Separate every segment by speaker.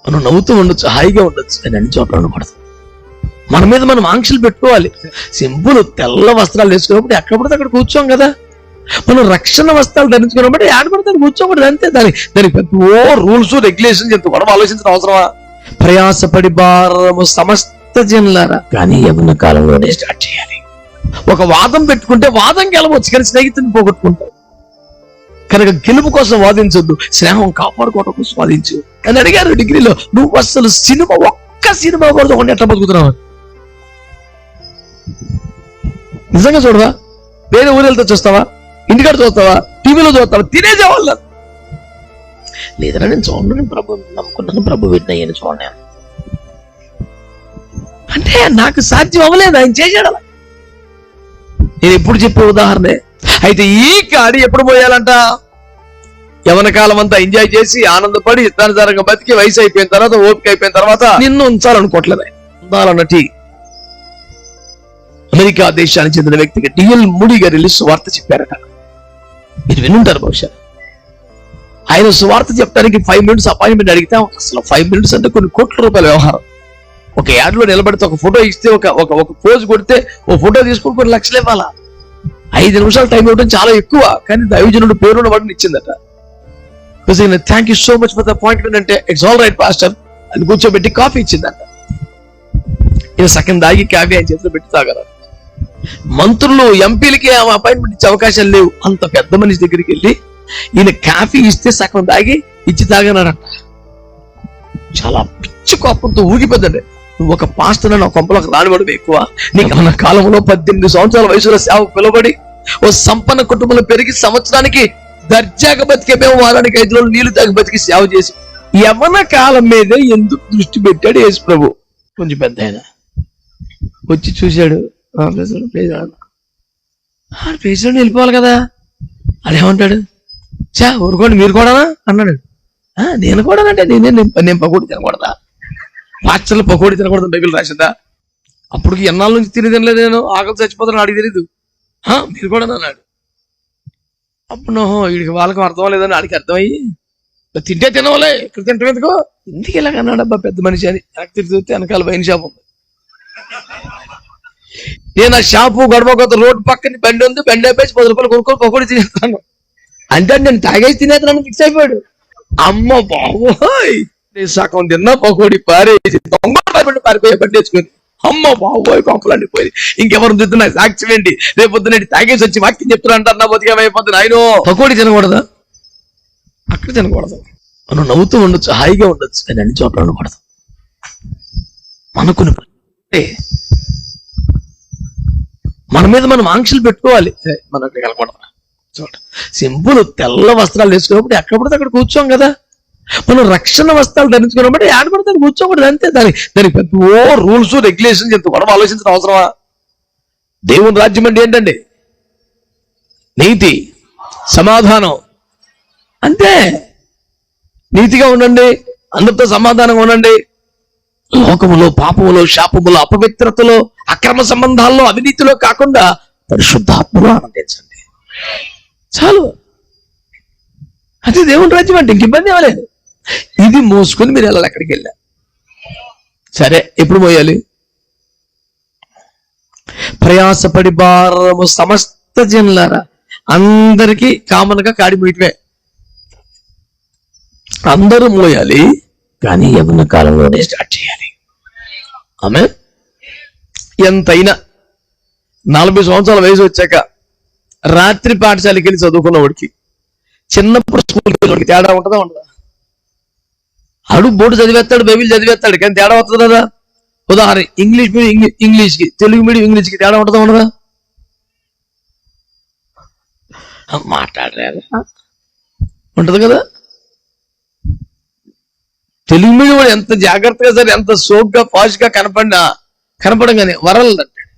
Speaker 1: మనం నవ్వుతూ ఉండొచ్చు, హాయిగా ఉండొచ్చు, కానీ అన్ని చోట్ల ఉండకూడదు. మన మీద మనం ఆంక్షలు పెట్టుకోవాలి. సింపుల్ తెల్ల వస్త్రాలు వేసుకున్నప్పుడు ఎక్కడ పడితే అక్కడ కూర్చోం కదా. మనం రక్షణ వస్త్రాలు ధరించుకున్నప్పుడు ఆడపడితే కూర్చోకూడదు, అంతే. దానికి పెద్ద రూల్స్ రెగ్యులేషన్స్ ఎంత కూడా ఆలోచించడం అవసరమా? ప్రయాసపడి భారము సమస్త జనులారా, కానీ యవ్వన కాలంలోనే స్టార్ట్ చేయాలి. ఒక వాదం పెట్టుకుంటే వాదం గెలవచ్చు, కానీ స్నేహితుని పోగొట్టుకుంటాం. కనుక గెలుపు కోసం వాదించొద్దు, స్నేహం కాపాడుకోవడం కోసం వాదించు. అని అడిగారు డిగ్రీలో, నువ్వు అసలు ఒక్క సినిమా కూడా ఒకటి ఎట్లా బతుకుతున్నావు? నిజంగా చూడవా? వేరే ఊరెళ్తే చూస్తావా? ఇంటికాడ చూస్తావా? టీవీలో చూస్తావా? తినేసేవాళ్ళ లేదన్నా నేను చూడండి, నేను ప్రభు నమ్ముకున్నాను, ప్రభు విన్నాయని చూడండి అంటే నాకు సాధ్యం అవ్వలేదు, ఆయన చేశాడు అలా. నేను ఎప్పుడు చెప్పే ఉదాహరణే. అయితే ఈ కాడి ఎప్పుడు పోయాలంట? యవన కాలం అంతా ఎంజాయ్ చేసి ఆనందపడి ఇష్టానుసారంగా బతికి వయసు అయిపోయిన తర్వాత, ఓపిక అయిపోయిన తర్వాత నిన్ను ఉంచాలనుకోవట్లేదు. ఉండాలన్నటి అమెరికా దేశానికి చెందిన వ్యక్తికి డిఎల్ మూడీ గారు వెళ్ళి సువార్త చెప్పారట. మీరు వినుంటారు బహుశా. ఆయన సువార్త చెప్పడానికి 5 minutes అపాయింట్మెంట్ అడిగితే, అసలు 5 minutes అంటే కొన్ని కోట్ల రూపాయల వ్యవహారం. ఒక యాడ్లో నిలబడితే, ఒక ఫోటో ఇస్తే, ఒక పోజ్ కొడితే, ఓ ఫోటో తీసుకుని కొన్ని లక్షలు ఇవ్వాలా. 5 నిమిషాలు టైం ఇవ్వడం చాలా ఎక్కువ, కానీ దైవజనుడు పేరున్న వాడిని ఇచ్చిందట. Thank you so much for the appointment అంటే, ఇట్స్ ఆల్ రైట్ పాస్టర్ అని కూర్చోబెట్టి కాఫీ ఇచ్చిందంట. ఈయన సగం దాగి కాఫీ ఆయన చేతిలో పెట్టి తాగరా. మంత్రులు ఎంపీలకి అపాయింట్మెంట్ ఇచ్చే అవకాశాలు లేవు. అంత పెద్ద మనిషి దగ్గరికి వెళ్ళి ఈయన కాఫీ ఇస్తే సగం దాగి ఇచ్చి తాగనాడంట. చాలా పిచ్చి కోపంతో ఊగిపోద్దండి. నువ్వు ఒక పాస్టర్ నా కొంపలకు రానివ్వడం ఎక్కువ. నీకు మన కాలంలో 18 సంవత్సరాల వయసులో సేవ పిలబడి ఓ సంపన్న కుటుంబంలో పెరిగి సంవత్సరానికి దర్జాగా బతికే మేము వారానికి 5 రోజులు నీళ్లు తాగి బతికి సేవ చేసి యవ్వన కాలం మీదే ఎందుకు దృష్టి పెట్టాడు యేసు ప్రభు? కొంచెం పెద్ద ఆయన వచ్చి చూశాడు, ప్లేస్లో వెళ్ళిపోవాలి కదా. అదేమంటాడు, చా ఊరుకోండి మీరు కూడానా అన్నాడు. నేను కూడా అంటే నేను పకోడీ తినకూడదా? పాస్టర్లు పకోడీ తినకూడదు బైబిల్ రాసిందా? అప్పటికి ఎన్నాళ్ళ నుంచి తినలేదు నేను, ఆకలి చచ్చిపోతాను ఆడికి తెలీదు. మీరు కూడా అన్నాడు. అప్పుడు వీడికి వాళ్ళకి అర్థం లేదని ఆడికి అర్థమయ్యి, తింటే తినవాలే, ఇక్కడ తింటాం ఎందుకో, ఇంటికి ఇలాగన్నాడు అబ్బా పెద్ద మనిషి అని. చూస్తే వెనకాల వైన్ షాప్ ఉంది. నేను ఆ షాపు గడప కొత్త రోడ్డు పక్కన బండి ఉంది, బండి అయిపోయి 10 రూపాయలు కొనుక్కొని పకోడీ తినేస్తాను అంటే నేను తాగేసి తినేస్తానని ఫిక్స్ అయిపోయాడు. అమ్మ బాబోయ్, నేను సగం తిన్నా పకోడీ పారేసి పారిపోయా బండి వేసుకొని. అమ్మ బాబోయ్, కొంపలండి పోయి ఇంకెవరు తిన్నా సాక్ష్యం ఏంటి? రేపొద్దున తాగేసి వచ్చి వాక్యం చెప్తున్నా అంటారు, నా బతికేమైపోతుంది. ఆయన పకోడీ తినకూడదా? అక్కడ తినకూడదు. మనం నవ్వుతూ ఉండొచ్చు, హాయిగా ఉండొచ్చు, కానీ అన్ని చోట్ల ఉండకూడదు. మనకుని మన మీద మనం ఆంక్షలు పెట్టుకోవాలి. మనం అక్కడికి వెళ్ళకూడదు. చూడ సింపుల్ తెల్ల వస్త్రాలు వేసుకున్నప్పుడు ఎక్కడ పడితే అక్కడ కూర్చోం కదా. మనం రక్షణ వస్త్రాలు ధరించుకున్నప్పుడు ఆడపడితే కూర్చోకూడదు, అంతే. దానికి పెద్ద రూల్స్ రెగ్యులేషన్స్ ఎంత కూడా ఆలోచించడం అవసరమా? దేవుని రాజ్యం అంటే ఏంటండి? నీతి, సమాధానం, అంతే. నీతిగా ఉండండి, అందరితో సమాధానంగా ఉండండి. లోకములో, పాపములో, శాపములో, అపవిత్రతలో, అక్రమ సంబంధాల్లో, అవినీతిలో కాకుండా పరిశుద్ధాత్మలో ఆనందించండి. చాలు. అదే దేవుని రాజ్యం అంటే. ఇంక ఇబ్బంది అవ్వలేదు. ఇది మోసుకొని మీరు వెళ్ళాలి ఎక్కడికి వెళ్ళా. సరే, ఎప్పుడు మోయాలి? ప్రయాసపడి భారము సమస్త జనులారా, అందరికీ కామన్ గా కాడి మీటమే, అందరూ మోయాలి, కానీ యవ్వన కాలంలోనే స్టార్ట్ చేయాలి. ఆమె ఎంతైనా 40 సంవత్సరాల వయసు వచ్చాక రాత్రి పాఠశాలకి వెళ్ళి చదువుకున్నవాడికి చిన్నప్పుడు స్కూల్కి తేడా ఉంటుందా ఉండదా? ఆడు బోర్డు చదివేస్తాడు, బైబిల్ చదివేస్తాడు, కానీ తేడా వస్తుంది కదా. ఉదాహరణ, ఇంగ్లీష్ మీడియం ఇంగ్లీష్కి, తెలుగు మీడియం ఇంగ్లీష్కి తేడా ఉంటుందా ఉండదా? మాట్లాడరా ఉంటది కదా. తెలుగు మీడియం వాడు ఎంత జాగ్రత్తగా సరే, ఎంత సోగ్గా ఫాస్ట్గా కనపడంగానే వరల్లు అంటాడు,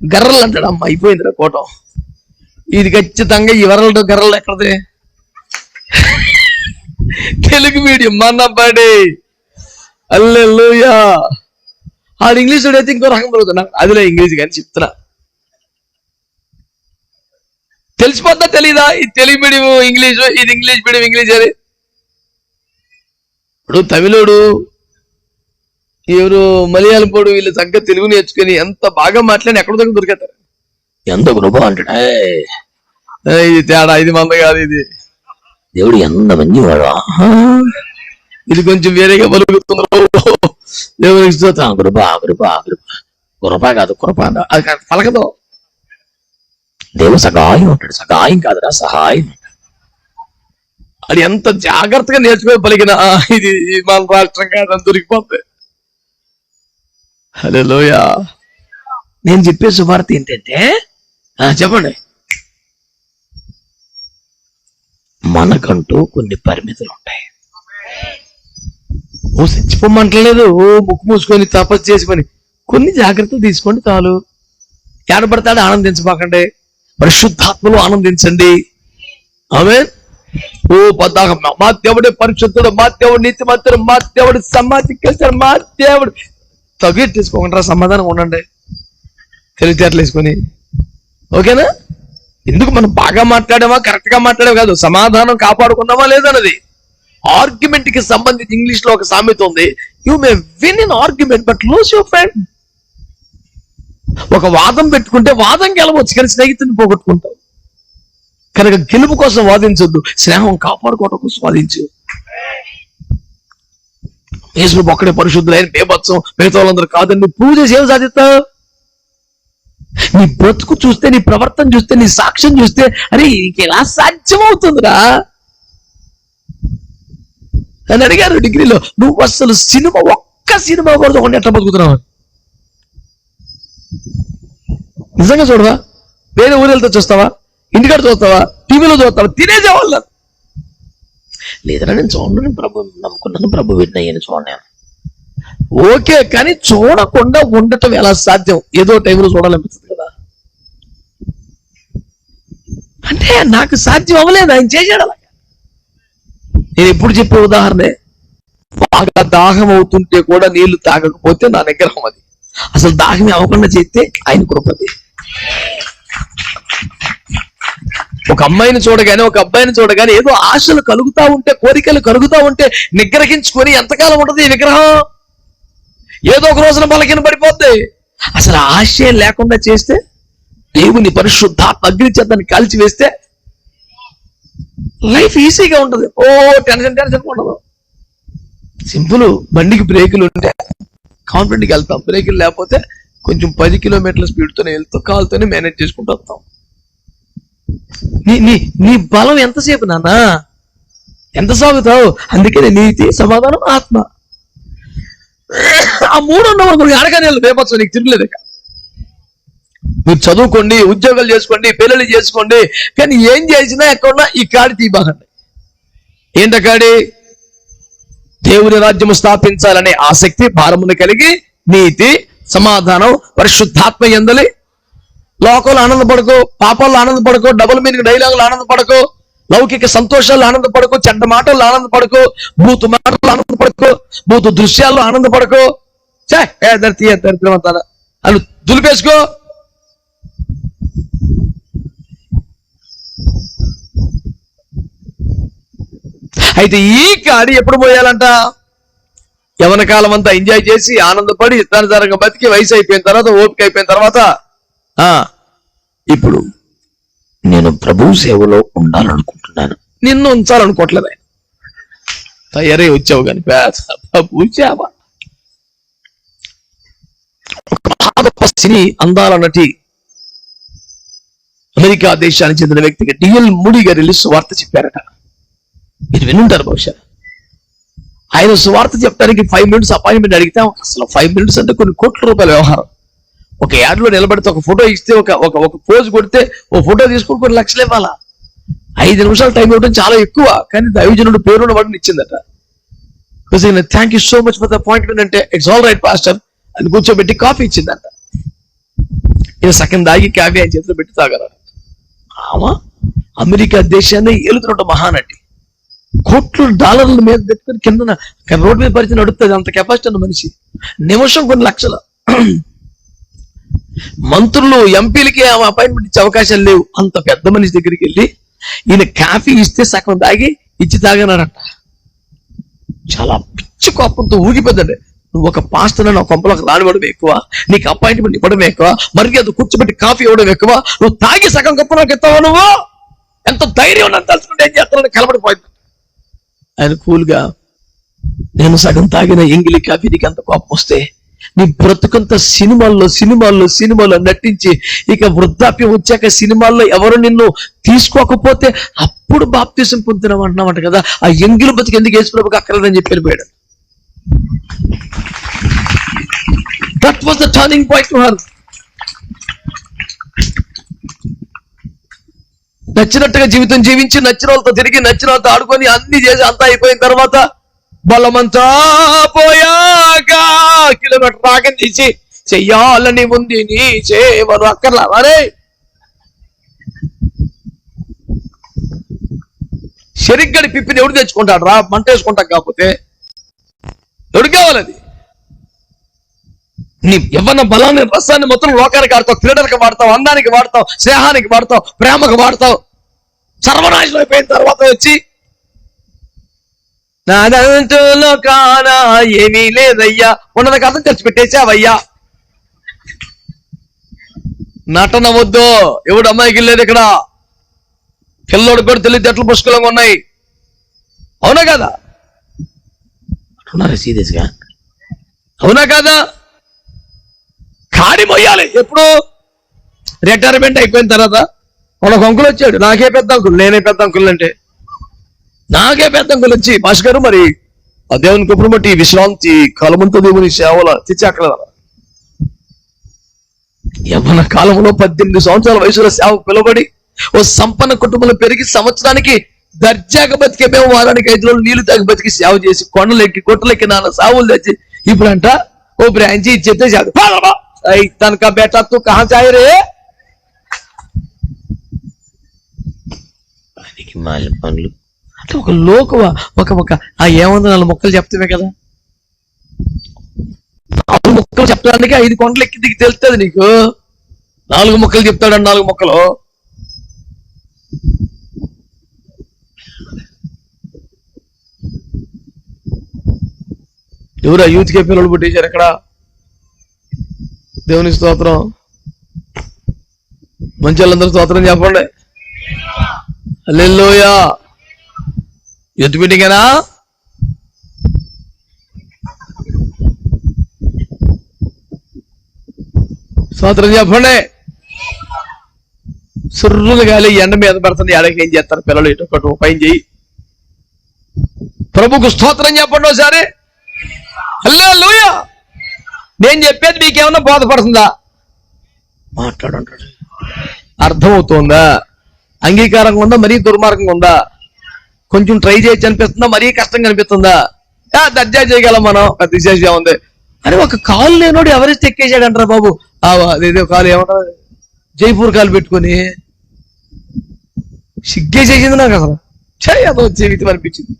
Speaker 1: గర్రలు అంటాడు. అమ్మ అయిపోయిందిరా కోటం. ఇది ఖచ్చితంగా ఈ వరల్డ్ గర్రలు ఎక్కడది? తెలుగు మీడియం మనబడి. హల్లెలూయా. ఆడు ఇంగ్లీష్ అయితే ఇంకో రకం పలుకుతున్నా, అదిలే ఇంగ్లీష్ కానీ చెప్తున్నా. తెలిసిపోద్దా తెలీదా? ఈ తెలుగు మీడియం ఇంగ్లీషు, ఇది ఇంగ్లీష్ మీడియం ఇంగ్లీష్ అని. ఇప్పుడు తమిళోడు ఎవరు మలయాళం పోడు వీళ్ళు తగ్గ తెలుగు నేర్చుకుని ఎంత బాగా మాట్లాడి ఎక్కడ దగ్గర దొరికేస్తారు. ఎంత కృప అంటాడు, ఇది తేడా, ఇది మంద కాదు, ఇది దేవుడు ఎంత మంచివాడు, ఇది కొంచెం వేరేగా పలుకుతున్నారు. దేవుడికి కృప కృప కృప కృప కాదు కృప అది పలకదు. దేవుడు సహాయం ఉంటాడు, సహాయం కాదురా సహాయం. అది ఎంత జాగ్రత్తగా నేర్చుకొని పలికిన ఇది మన రాష్ట్రం కాదని దొరికిపోతుంది. హల్లెలూయా. నేను చెప్పే సువార్త ఏంటంటే, చెప్పండి, మనకంటూ కొన్ని పరిమితులు ఉంటాయి. ఓ చచ్చిపోమంటలేదు, ఓ ముక్కు మూసుకొని తపస్సు చేసి పని, కొన్ని జాగ్రత్తలు తీసుకోండి చాలు. ఏడబడతాడు ఆనందించబాకండి, పరిశుద్ధాత్మలో ఆనందించండి. ఆమేన్. ఓ పద్దాక మా దేవుడే పరిశుద్ధుడు, మా దేవుడు నీతిమంతుడు, మా దేవుడు సమాధికేస్తాడు, మా దేవుడు తగ్గెట్టేసుకోకుండా సమాధానం ఉండండి, తెలివితేటలు వేసుకొని. ఓకేనా? ఎందుకు మనం బాగా మాట్లాడామా కరెక్ట్ గా మాట్లాడామా కాదు, సమాధానం కాపాడుకున్నామా లేదన్నది. ఆర్గ్యుమెంట్ కి సంబంధించి ఇంగ్లీష్ లో ఒక సామెత ఉంది, you may win in argument but lose your friend. ఒక వాదం పెట్టుకుంటే వాదం గెలవచ్చు, కానీ స్నేహితుని పోగొట్టుకుంటావు. కనుక గెలుపు కోసం వాదించొద్దు, స్నేహం కాపాడుకోవడం కోసం వాదించు. యేసు ఒక్కడే పరిశుద్ధులు, ఆయన బేబత్సం, మిగతా వాళ్ళందరూ కాదని ప్రూవ్ చేసి ఏం సాధిస్తావు? నీ బ్రతుకు చూస్తే, నీ ప్రవర్తన చూస్తే, నీ సాక్ష్యం చూస్తే, అరే నీకు ఎలా సాధ్యం అవుతుందిరా అని అడిగారు డిగ్రీలో. నువ్వు అసలు సినిమా, ఒక్క సినిమా కూడా ఒకటి ఎట్లా బతుకుతున్నావు? నిజంగా చూడవా? వేరే ఊరెళ్తే చూస్తావా? ఇంటికాడ చూస్తావా? టీవీలో చూస్తావా? తినేసేవాళ్ళు. లేదరా నేను చూడండి, నేను ప్రభు నమ్ముకున్నాను, ప్రభు విన్నాయని చూడలేను. ఓకే, కానీ చూడకుండా ఉండటం ఎలా సాధ్యం? ఏదో టైంలో చూడాలనిపిస్తుంది కదా. అంటే నాకు సాధ్యం అవ్వలేదు, ఆయన చేశాడు అలాగా. నేను ఎప్పుడు చెప్పే ఉదాహరణే, బాగా దాహం అవుతుంటే కూడా నీళ్లు తాగకపోతే నా నిగ్రహం అది. అసలు దాహమే అవ్వకుండా చేస్తే ఆయన కృపది. ఒక అమ్మాయిని చూడగానే, ఒక అబ్బాయిని చూడగానే ఏదో ఆశలు కలుగుతా ఉంటే, కోరికలు కలుగుతా ఉంటే నిగ్రహించుకొని ఎంతకాలం ఉంటుంది ఈ నిగ్రహం? ఏదో ఒక రోజున బలహీన పడిపోద్ది. అసలు ఆశే లేకుండా చేస్తే, దేవుని పరిశుద్ధాత్మ అగ్ని చేత దాన్ని కాల్చి వేస్తే లైఫ్ ఈజీగా ఉంటుంది. ఓ టెన్షన్ ఉండదు. సింపుల్. బండికి బ్రేకులు ఉంటే కాన్ఫిడెంట్గా వెళ్తాం, బ్రేకులు లేకపోతే కొంచెం 10 కిలోమీటర్ల స్పీడ్తోనే వెళ్తూ కాలుతోనే మేనేజ్ చేసుకుంటూ వస్తాం. నీ బలం ఎంతసేపు నాన్న, ఎంత సాగుతావు? అందుకనే నీతి, సమాధానం, ఆత్మ. ఆ 3 ఉన్నవాళ్ళు అడగానే రేపచ్చు, నీకు తిరగలేదు. మీరు చదువుకోండి, ఉద్యోగాలు చేసుకోండి, పెళ్ళిళ్ళు చేసుకోండి, కానీ ఏం చేసినా ఎక్కడున్నా ఈ కాడి తీయబాకండి. ఏంట కాడి? దేవుని రాజ్యము స్థాపించాలనే ఆసక్తి, భారమును కలిగి, నీతి, సమాధానం, పరిశుద్ధాత్మ యందలి. లోకంలో ఆనందపడకు, పాపాల్లో ఆనందపడకు, డబుల్ మీనింగ్ డైలాగులు ఆనందపడకు, లౌకిక సంతోషాలు ఆనందపడకు, చెడ్డ మాటలు ఆనందపడకు, బూతు మాటలు ఆనందపడకు, బూతు దృశ్యాల్లో ఆనందపడకు. దరిద్రం అంతా అను దులిపేసుకో. అయితే ఈ కాడి ఎప్పుడు పోయాలంట? యవన కాలం అంతా ఎంజాయ్ చేసి ఆనందపడి ఇష్టానుసారంగా బతికి వయసు అయిపోయిన తర్వాత, ఓపిక అయిపోయిన తర్వాత, ఇప్పుడు నేను ప్రభు సేవలో ఉండాలనుకుంటున్నాను. నిన్ను ఉంచాలనుకోవట్లేదు. తయారై వచ్చావు కానీ ప్రభు సేవ. ఒక సినీ అందాల నటి, అమెరికా దేశానికి చెందిన వ్యక్తికి డిఎల్ మూడీ గారు వెళ్ళి సువార్త చెప్పారట. మీరు వినుంటారు బహుశా. ఆయన సువార్త చెప్పడానికి 5 minutes అపాయింట్మెంట్ అడిగితే, అసలు 5 minutes అంటే కొన్ని కోట్ల రూపాయల వ్యవహారం. ఒక యాడ్లో నిలబడితే, ఒక ఫోటో ఇస్తే, ఒక పోజ్ కొడితే, ఓ ఫోటో తీసుకుని కొన్ని లక్షలు ఇవ్వాలా. 5 నిమిషాలు టైం ఇవ్వడం చాలా ఎక్కువ, కానీ దైవజనుడు పేరున్న వాడిని ఇచ్చిందట. Thank you so much for the appointment అంటే, ఇట్స్ ఆల్ రైట్ పాస్టర్ అని కూర్చోబెట్టి కాఫీ ఇచ్చిందంట. ఈయన సగం దాగి కాఫీ ఆయన చేతిలో పెట్టి తాగలట. ఆమా అమెరికా దేశాన్ని ఏలుతున్న మహానటి, కోట్ల డాలర్ల మీద పెట్టుకుని కింద రోడ్డు మీద పరిచయం నడుస్తుంది, అంత కెపాసిటీ ఉన్న మనిషి. నిమిషం కొన్ని లక్షలు. మంత్రులు, ఎంపీలకి అపాయింట్మెంట్ ఇచ్చే అవకాశాలు లేవు. అంత పెద్ద మనిషి దగ్గరికి వెళ్ళి ఈయన కాఫీ ఇస్తే సగం తాగి ఇచ్చి తాగనాడంట. చాలా పిచ్చి కోపంతో ఊగిపోద్దండి. నువ్వు ఒక పాస్టర్ నా కొంపలకు రానివ్వడం ఎక్కువ, నీకు అపాయింట్మెంట్ ఇవ్వడం ఎక్కువ, మరి అది కూర్చోబెట్టి కాఫీ ఇవ్వడం ఎక్కువ, నువ్వు తాగి సగం గొప్ప నాకు ఇస్తావా? నువ్వు ఎంత ధైర్యం ఉన్నది తలుచుకుంటే ఏం చేస్తానని కలబడిపోయింది. ఆయన కూల్గా, నేను సగం తాగిన ఎంగిలి కాఫీ నీకు ఎంత కోపం వస్తే నీ బ్రతుకంత సినిమాల్లో నటించి ఇక వృద్ధాప్యం వచ్చాక సినిమాల్లో ఎవరు నిన్ను తీసుకోకపోతే అప్పుడు బాప్తిసం పొందుతున్నామంటున్నామంట కదా, ఆ ఎంగిలి బతికి ఎందుకు యేసుప్రభుకి అక్కర్లేదని చెప్పి వెళ్ళిపోయాడు. That was the turning point to her. నచ్చినట్టుగా జీవితం జీవించి నచ్చిన వాళ్ళతో తిరిగి నచ్చిన వాళ్ళతో ఆడుకొని అన్ని చేసి అంతా అయిపోయిన తర్వాత బలమంతా పోయాక కిలోమీటర్ రాగం తీసి చెయ్యాలని ఉంది నీ సేవలు అక్కర్లా. అరే శరిగ్గడి పిప్పిని ఎవడు తెచ్చుకుంటాడు రా? మంట వేసుకుంటాం కాకపోతే ఎవడు కావాలి? అది నీ యవ్వన బలాన్ని రసాన్ని మొత్తం లోకానికి వాడతావు, క్రీడలకు వాడతావు, అందానికి వాడతావు, స్నేహానికి వాడతావు, ప్రేమకు వాడతావు. సర్వనాశనం అయిపోయిన తర్వాత వచ్చి నాదంటూ లోకాన ఏమీ లేదయ్యా, ఉన్నది కథం ఖర్చు పెట్టేసావయ్యా. నటన వద్దు. ఎవడు అమ్మాయికి లేదు ఇక్కడ. పిల్లోడు కూడా తెలివితేటలు పుష్కలంగా ఉన్నాయి. అవునా కదా? అంటున్నారా సీరియస్గా? అవునా కదా? కాడి మొయ్యాలి. ఎప్పుడు? రిటైర్మెంట్ అయిపోయిన తర్వాత. ఒక అంకుల్ వచ్చాడు, నాకే పెద్ద అంకుల్, నేనే పెద్ద అంకుల్ అంటే నాకే పెద్ద అంకుల్ వచ్చి, భాస్కర్ మరి ఆ దేవుని కృపను బట్టి విశ్రాంతి కాలమంతా దేవుని సేవల తెచ్చాకల. యవ్వన కాలంలో 18 సంవత్సరాల వయసులో సేవకు పిలువబడి ఓ సంపన్న కుటుంబంలో పెరిగి సంవత్సరానికి దర్జాగా బతికే మేము వారానికి 5 రోజులు నీళ్లు తాగి బతికి సేవ చేసి కొండలెక్కి కొట్టలెక్కి నాన్న సావులు తెచ్చి ఇప్పుడంట ఓ బ్రాంచి ఇచ్చేస్తే చాలు. తనక బేటా తూ కహా చాయ్ రే? పనులు అంటే ఒక లోకువ ఒక ఆ ఏముంది 4 మొక్కలు చెప్తామే కదా. 4 మొక్కలు చెప్పడానికి 5 కొండలు ఎక్కి దిగి తెలుస్తుంది నీకు. 4 మొక్కలు చెప్తాడు. 4 మొక్కలు ఎవరా యూత్కే పిల్లలు పుట్టించారు ఇక్కడ. దేవుని స్తోత్రం. మంచి వాళ్ళందరూ స్తోత్రం చెప్పండి. హల్లెలూయా. యూత్ మీటింగేనా? స్తోత్రం చెప్పండి. సుర్రులు గాలి ఎండ మీద పడుతుంది. ఎడకి ఏం చేస్తారు పిల్లలు? ఇటు పైన చెయ్యి. ప్రభుకు స్తోత్రం చెప్పండి ఒకసారి. హల్లెలూయా. నేను చెప్పేది మీకేమన్నా బోధపడుతుందా? మాట్లాడంటాడు. అర్థమవుతుందా? అంగీకారంగా ఉందా? మరీ దుర్మార్గంగా ఉందా? కొంచెం ట్రై చేయొచ్చు అనిపిస్తుందా? మరీ కష్టంగా అనిపిస్తుందా? దర్జా చేయగలం మనం, పెద్ద విశేషం ఉంది అని. ఒక కాలు లేనోడు ఎవరెస్ట్ ఎక్కేసాడు అంటారా బాబు. అదేదో కాలు ఏమంటారు, జైపూర్ కాలు పెట్టుకొని సిగ్గేసేసింది నాకు అసలు. అదో జీవితం అనిపించింది.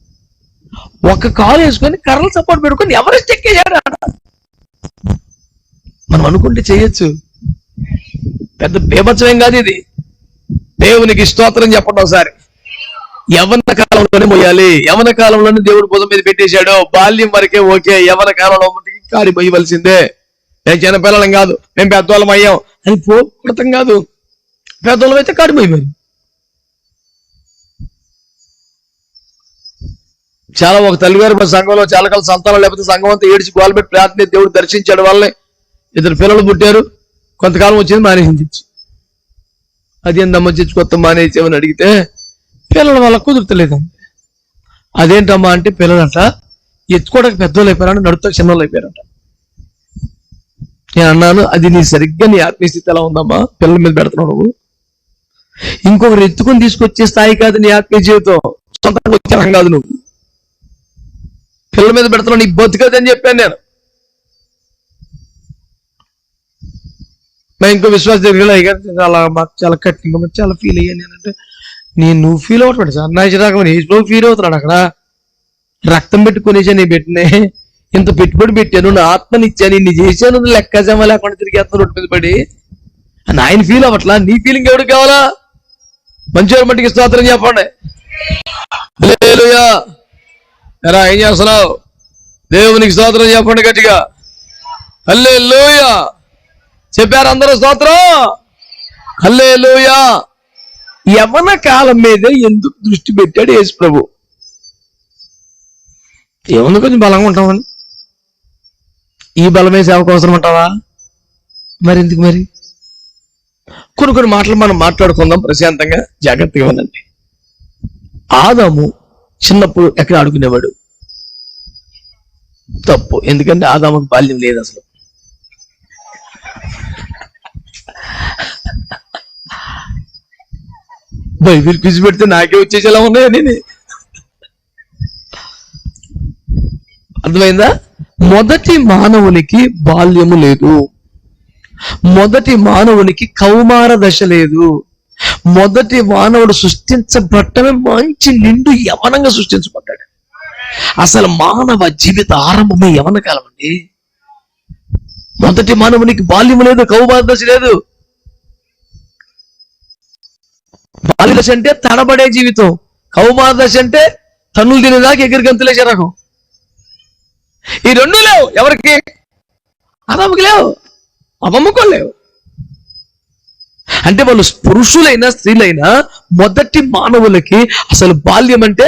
Speaker 1: ఒక కాలు వేసుకొని కర్రలు సపోర్ట్ పెట్టుకొని ఎవరెస్ట్ ఎక్కేసాడు. మనం అనుకుంటే చేయొచ్చు, పెద్ద బేభత్సమేం కాదు ఇది. దేవునికి స్తోత్రం చెప్పండి ఒకసారి. యవ్వన కాలంలోనే మొయ్యాలి. యవ్వన కాలంలోనే దేవుడు భుజం మీద పెట్టేశాడు. బాల్యం వరకే ఓకే, యవ్వన కాలంలో కాడి మొయ్యవలసిందే. నేను చిన్న పిల్లలం కాదు, మేము పెద్దవాళ్ళం అయ్యాం అని పోకృతం కాదు. పెద్దవాళ్ళం అయితే కాడి మొయ్యాలి. చాలా ఒక తల్లిగారు సంఘంలో చాలా కాలం సంతానం లేకపోతే సంఘం అంతా ఏడిచి గోలు పెట్టి ప్రార్థన దేవుడు దర్శించాడు. వాళ్ళని 2 పిల్లలు పుట్టారు. కొంతకాలం వచ్చింది, మానేసింది. అది ఎంతమ్మ కొత్త మానేసేమని అడిగితే పిల్లల వాళ్ళ కుదురుతలేదండి. అదేంటమ్మా అంటే పిల్లలంట ఎత్తుకోవడానికి పెద్దోళ్ళు అయిపోయారంట, నడుపుతా చిన్నోళ్ళు అయిపోయారంట. నేను అన్నాను, అది నీ సరిగ్గా నీ ఆత్మీయస్థితి ఎలా ఉందమ్మా? పిల్లల మీద పెడుతున్నావు నువ్వు. ఇంకొకరు ఎత్తుకొని తీసుకొచ్చే స్థాయి కాదు నీ ఆత్మీయ జీవితం. సొంతంగా వచ్చే కాదు నువ్వు. పిల్లల మీద పెడుతున్నావు, నీ బతుకదని చెప్పాను నేను. ఇంకో విశ్వాస దగ్గర అలా మాకు చాలా కఠినంగా చాలా ఫీల్ అయ్యాను నేనంటే, నువ్వు ఫీల్ అవ్వట్లేదు సార్. నా రకమైన ఏజ్లో ఫీల్ అవుతున్నాడు. అక్కడ రక్తం పెట్టుకునేసా, నేను పెట్టినే ఇంత పెట్టుబడి పెట్టాను, నా ఆత్మనిచ్చాను, ఇన్ని చేశాను, లెక్కజమ లేకుండా తిరిగేస్తాను రోడ్డు మీద పడి అని ఆయన ఫీల్ అవ్వట్లా. నీ ఫీలింగ్ ఎవరికి కావాలా? మంచివారి మట్టికి స్తోత్రం చెప్పండి. హల్లెలూయా. ఎలా ఏం చేస్తున్నావు? దేవునికి స్తోత్రం చెప్పండి గట్టిగా. హల్లెలూయా చెప్పారు అందరూ స్తోత్రం. హల్లెలూయా. యవ్వన కాలం మీదే ఎందుకు దృష్టి పెట్టాడు యేసు ప్రభు? ఏముంది, కొంచెం బలంగా ఉంటామని. ఈ బలమే సేవకు అవసరం ఉంటావా? మరి ఎందుకు? మరి కొన్ని మాటలు మనం మాట్లాడుకుందాం ప్రశాంతంగా, జాగ్రత్తగా వినండి. ఆదాము చిన్నప్పుడు ఎక్కడ ఆడుకునేవాడు? తప్పు. ఎందుకంటే ఆదాముకు బాల్యం లేదు అసలు. బైబిల్ క్విజ్ పెడితే నాకే వచ్చేసేలా ఉన్నాయని. అర్థమైందా? మొదటి మానవునికి బాల్యము లేదు, మొదటి మానవునికి కౌమార దశ లేదు. మొదటి మానవుడు సృష్టించబట్టమే మంచి నిండు యవనంగా సృష్టించబడ్డాడు. అసలు మానవ జీవిత ఆరంభమే యవన కాలం అండి. మొదటి మానవునికి బాల్యము లేదు, కౌమార దశ లేదు. బాల్య దశ అంటే తడబడే జీవితం, కౌమార దశ అంటే తన్నులు తినేదాకా ఎగిరి గంతులేసే రకం. ఈ రెండు లేవు ఎవరికి? ఆదాముకి లేవు, అమ్మమ్మకు లేవు. అంటే వాళ్ళు పురుషులైనా స్త్రీలైనా మొదటి మానవులకి అసలు బాల్యం అంటే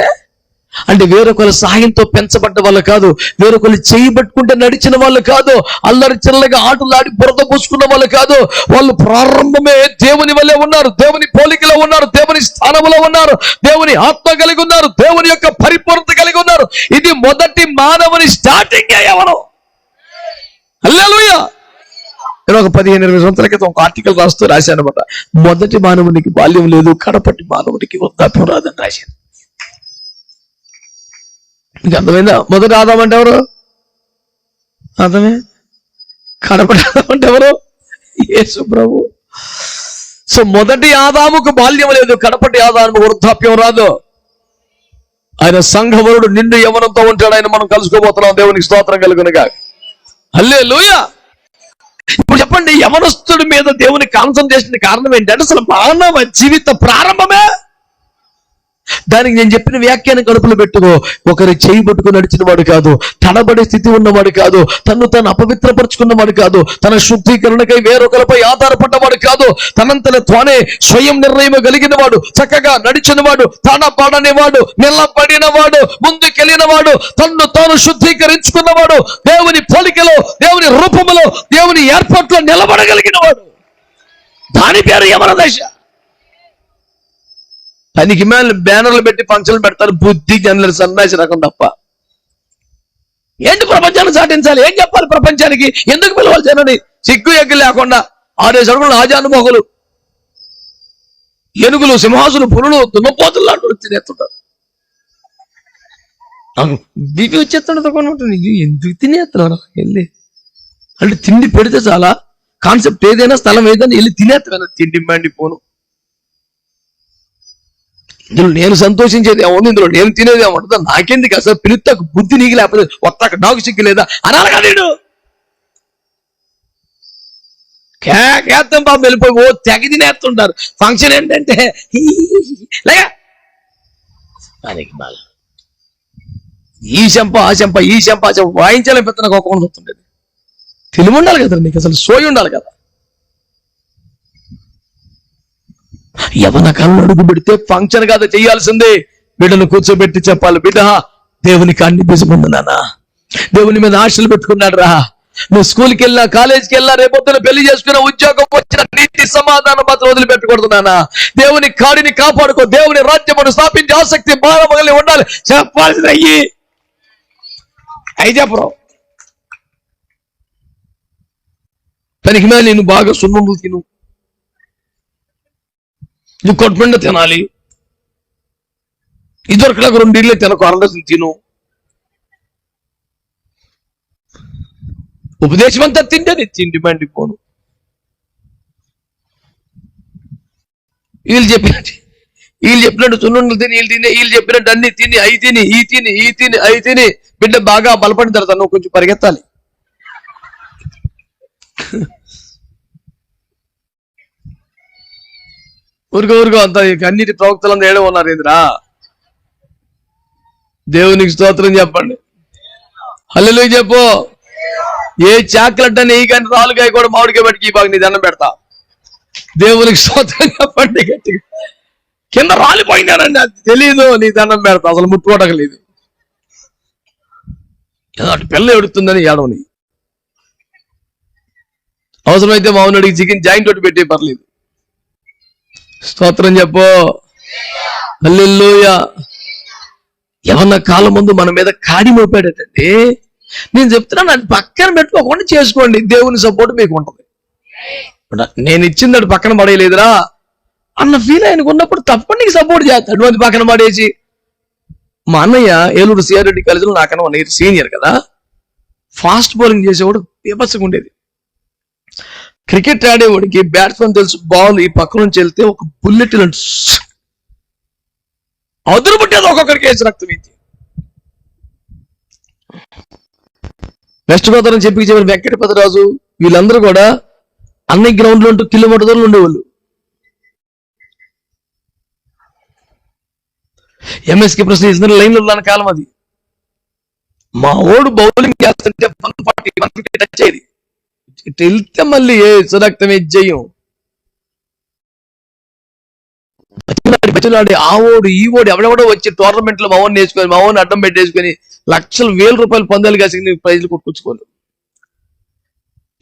Speaker 1: వేరొకరి సహాయంతో పెంచబడ్డ వాళ్ళు కాదు, వేరొకరు చేయి పట్టుకుంటే నడిచిన వాళ్ళు కాదు, అల్లరి చిల్లగా ఆటలాడి బురద పోసుకున్న వాళ్ళు కాదు. వాళ్ళు ప్రారంభమే దేవుని వల్లే ఉన్నారు, దేవుని పోలికలో ఉన్నారు, దేవుని స్థానంలో ఉన్నారు, దేవుని ఆత్మ కలిగి ఉన్నారు, దేవుని యొక్క పరిపూర్ణత కలిగి ఉన్నారు. ఇది మొదటి మానవుని స్టార్టింగ్ ఎవరు? హల్లెలూయా. నేను ఒక 15-20 సంవత్సరాల క్రితం ఒక ఆర్టికల్ రాశాను అనమాట. మొదటి మానవునికి బాల్యం లేదు, కడపటి మానవునికి వృద్ధాప్యం రాదని రాశాను. మీకు అర్థమైందా? మొదటి ఆదాం అంటే ఎవరు? అర్థమే. కడపటి ఆదాం అంటే ఎవరు? యేసు ప్రభు. సో మొదటి ఆదాముకు బాల్యం లేదు, కడపటి ఆదాముకు వృద్ధాప్యం రాదు. ఆయన సంఘవరుడు నిండు యవ్వనంతో ఉంటాడు. ఆయన మనం కలుసుకోబోతున్నాం. దేవునికి స్తోత్రం కలుగునుగా. హల్లెలూయా. ఇప్పుడు చెప్పండి, యవనస్తుడి మీద దేవుని కాన్సంట్రేషన్ కారణం ఏంటంటే అసలు మానవ జీవిత ప్రారంభమే. దానికి నేను చెప్పిన వ్యాఖ్యానం కడుపులో పెట్టుకో. ఒకరి చేయి పట్టుకుని నడిచిన వాడు కాదు, తడబడే స్థితి ఉన్నవాడు కాదు, తను అపవిత్రపరుచుకున్నవాడు కాదు, తన శుద్ధీకరణకై వేరొకరిపై ఆధారపడ్డవాడు కాదు, తనంతట తానే స్వయం నిర్ణయం కలిగిన వాడు, చక్కగా నడిచిన వాడు, తడబడని వాడు, నిలబడిన వాడు, ముందుకెళ్ళిన వాడు, తన్ను తాను శుద్ధీకరించుకున్నవాడు, దేవుని పోలికలో, దేవుని రూపంలో, దేవుని ఏర్పాట్లో నిలబడగలిగిన వాడు. దాని పేరు యవన దశ. పనికి మేలు బ్యానర్లు పెట్టి ఫంక్షన్లు పెడతారు, బుద్ధి జనరల్ సన్నాసి రకం తప్ప. ఏంటి ప్రపంచాన్ని చాటించాలి? ఏం చెప్పాలి ప్రపంచానికి? ఎందుకు పిలవాలి జనని? సిగ్గు ఎగ్గు లేకుండా 6 అడుగులు ఆజానుభోగులు, ఏనుగులు, సింహాసులు, పులులు, దున్నపోతులు లాంటి తినేస్తుంటారు. బీపీ వచ్చేస్తుంటుంది. ఎందుకు తినేస్తున్నాను వెళ్ళి? అంటే తిండి పెడితే చాలా, కాన్సెప్ట్ ఏదైనా స్థలం ఏదైనా వెళ్ళి తినేస్తాను. తిండి మండిపోను. ఇందులో నేను సంతోషించేది ఏముంది, ఇందులో నేను తినేది ఏమంటుందో నాకెందుకు? అసలు పిలుస్తాకు బుద్ధి నీకు లేకపోతే ఒత్తాక నాకు సిగ్గు లేదా అనాలి కదా. నేను కేత్తం బాబు వెళ్ళిపోయి ఓ తెగ తినేస్తుంటారు. ఫంక్షన్ ఏంటంటే ఈ చెంప ఆ చెంప ఈ చెంప ఆ చెంప వాయించాలని పెద్ద నాకు ఒక వస్తుండేది. తెలివి ఉండాలి కదా నీకు, అసలు సోయి ఉండాలి కదా. యవన కాలంలో అడుగు పెడితే ఫంక్షన్ కాదు చేయాల్సిందే. బిడ్డను కూర్చోబెట్టి చెప్పాలి, బిడ్డ దేవునికి అన్ని బిజముంది నాన్న, దేవుని మీద ఆశలు పెట్టుకున్నాడు రా. నువ్వు స్కూల్కి వెళ్ళినా, కాలేజీకి వెళ్ళినా, రేపొద్దున పెళ్లి చేసుకున్న, ఉద్యోగం వచ్చిన, నీతి సమాధానం మాత్రం వదిలిపెట్టకూడదు నాన్న. దేవుని కాడిని కాపాడుకో, దేవుని రాజ్యమును స్థాపించే ఆసక్తి మానవగలి ఉండాలి. చెప్పాల్సింది అయ్యి చెప్పరు. పనికి మీద నేను బాగా సున్నుండలు తిను, నువ్వు కొట్టుకుండ తినాలి, ఇదివరకు 2 ఇళ్ళే తినకు, అరడజన్ తిను. ఉపదేశం అంతా తింటే నీ తిండి మండిపోను. వీళ్ళు చెప్పినట్టు సున్నుండలు తిని, వీళ్ళు చెప్పినట్టు అన్ని తిని, అయి తిని, ఈ తిని బిడ్డ బాగా బలపడిన తర్వాత నువ్వు కొంచెం పరిగెత్తాలి. ఊరుకో అంత అన్నిటి ప్రవక్తలంతా ఏడో ఉన్నారు. ఏందిరా దేవునికి స్తోత్రం చెప్పండి. హల్లెలూయా చెప్పు. ఏ చాక్లెట్ అని కానీ రాలుగాయ కూడా మామిడికాయ పట్టుకి బాగా నీ దండం పెడతా. దేవునికి స్తోత్రం చెప్పండి గట్టిగా. కింద రాలిపోయినానండి, అది తెలీదు, నీ దండం పెడతా. అసలు ముట్టుకోవటలేదు. అటు పిల్ల ఎడుతుందని ఏడవని. అవసరమైతే మామూలుడికి చికెన్ జాయింట్ ఒకటి పెట్టే పర్లేదు. స్తోత్రం చెప్పు. హల్లెలూయా. ఎవన్న కాలం ముందు మన మీద కాడి మోపాడటండి. నేను చెప్తున్నాను, అది పక్కన పెట్టుకోకుండా చేసుకోండి. దేవుని సపోర్ట్ మీకు ఉంటుంది. నేను ఇచ్చింది అది పక్కన పడేయలేదురా అన్న ఫీల్ ఆయనకు ఉన్నప్పుడు తప్పని నీకు సపోర్ట్ చేస్తాడు. అది పక్కన పడేసి, మా అన్నయ్య ఏలూరు సిఆర్రెడ్డి కాలేజీలో నాకన్నా 1 year సీనియర్ కదా, ఫాస్ట్ బౌలింగ్ చేసేవాడు, పేపర్స్గా ఉండేది. క్రికెట్ ఆడేవాడికి బ్యాట్స్మెన్ తెలుసు, బాల్ ఈ పక్క నుంచి వెళ్తే ఒక బుల్లెట్ అదురు పుట్టేది ఒక్కొక్కరికి వేసి రక్తం ఇచ్చి. వెస్ట్ గోదావరి చెప్పి వెంకటపతిరాజు వీళ్ళందరూ కూడా అన్ని గ్రౌండ్ లో ఉంటూ కిలోమీటర్ దూరంలో ఉండేవాళ్ళు. ఎంఎస్కి ప్రశ్న ఇద్దరు లైన్లో ఉన్న కాలం అది. మా ఓడు బౌలింగ్ చేస్తుంటే 140 టచ్ అయ్యేది. ఇటు వెళ్తే మళ్ళీ రక్తం ఇచ్చేయం. బతిలాడి ఆ ఓడు ఈ ఓడు ఎవడెవడో వచ్చి టోర్నమెంట్ లో మావోని వేసుకొని మావోని అడ్డం పెట్టేసుకొని లక్షలు 1000 రూపాయలు పందాలు కాసి ప్రైజ్లు కొట్టుకొచ్చుకోను.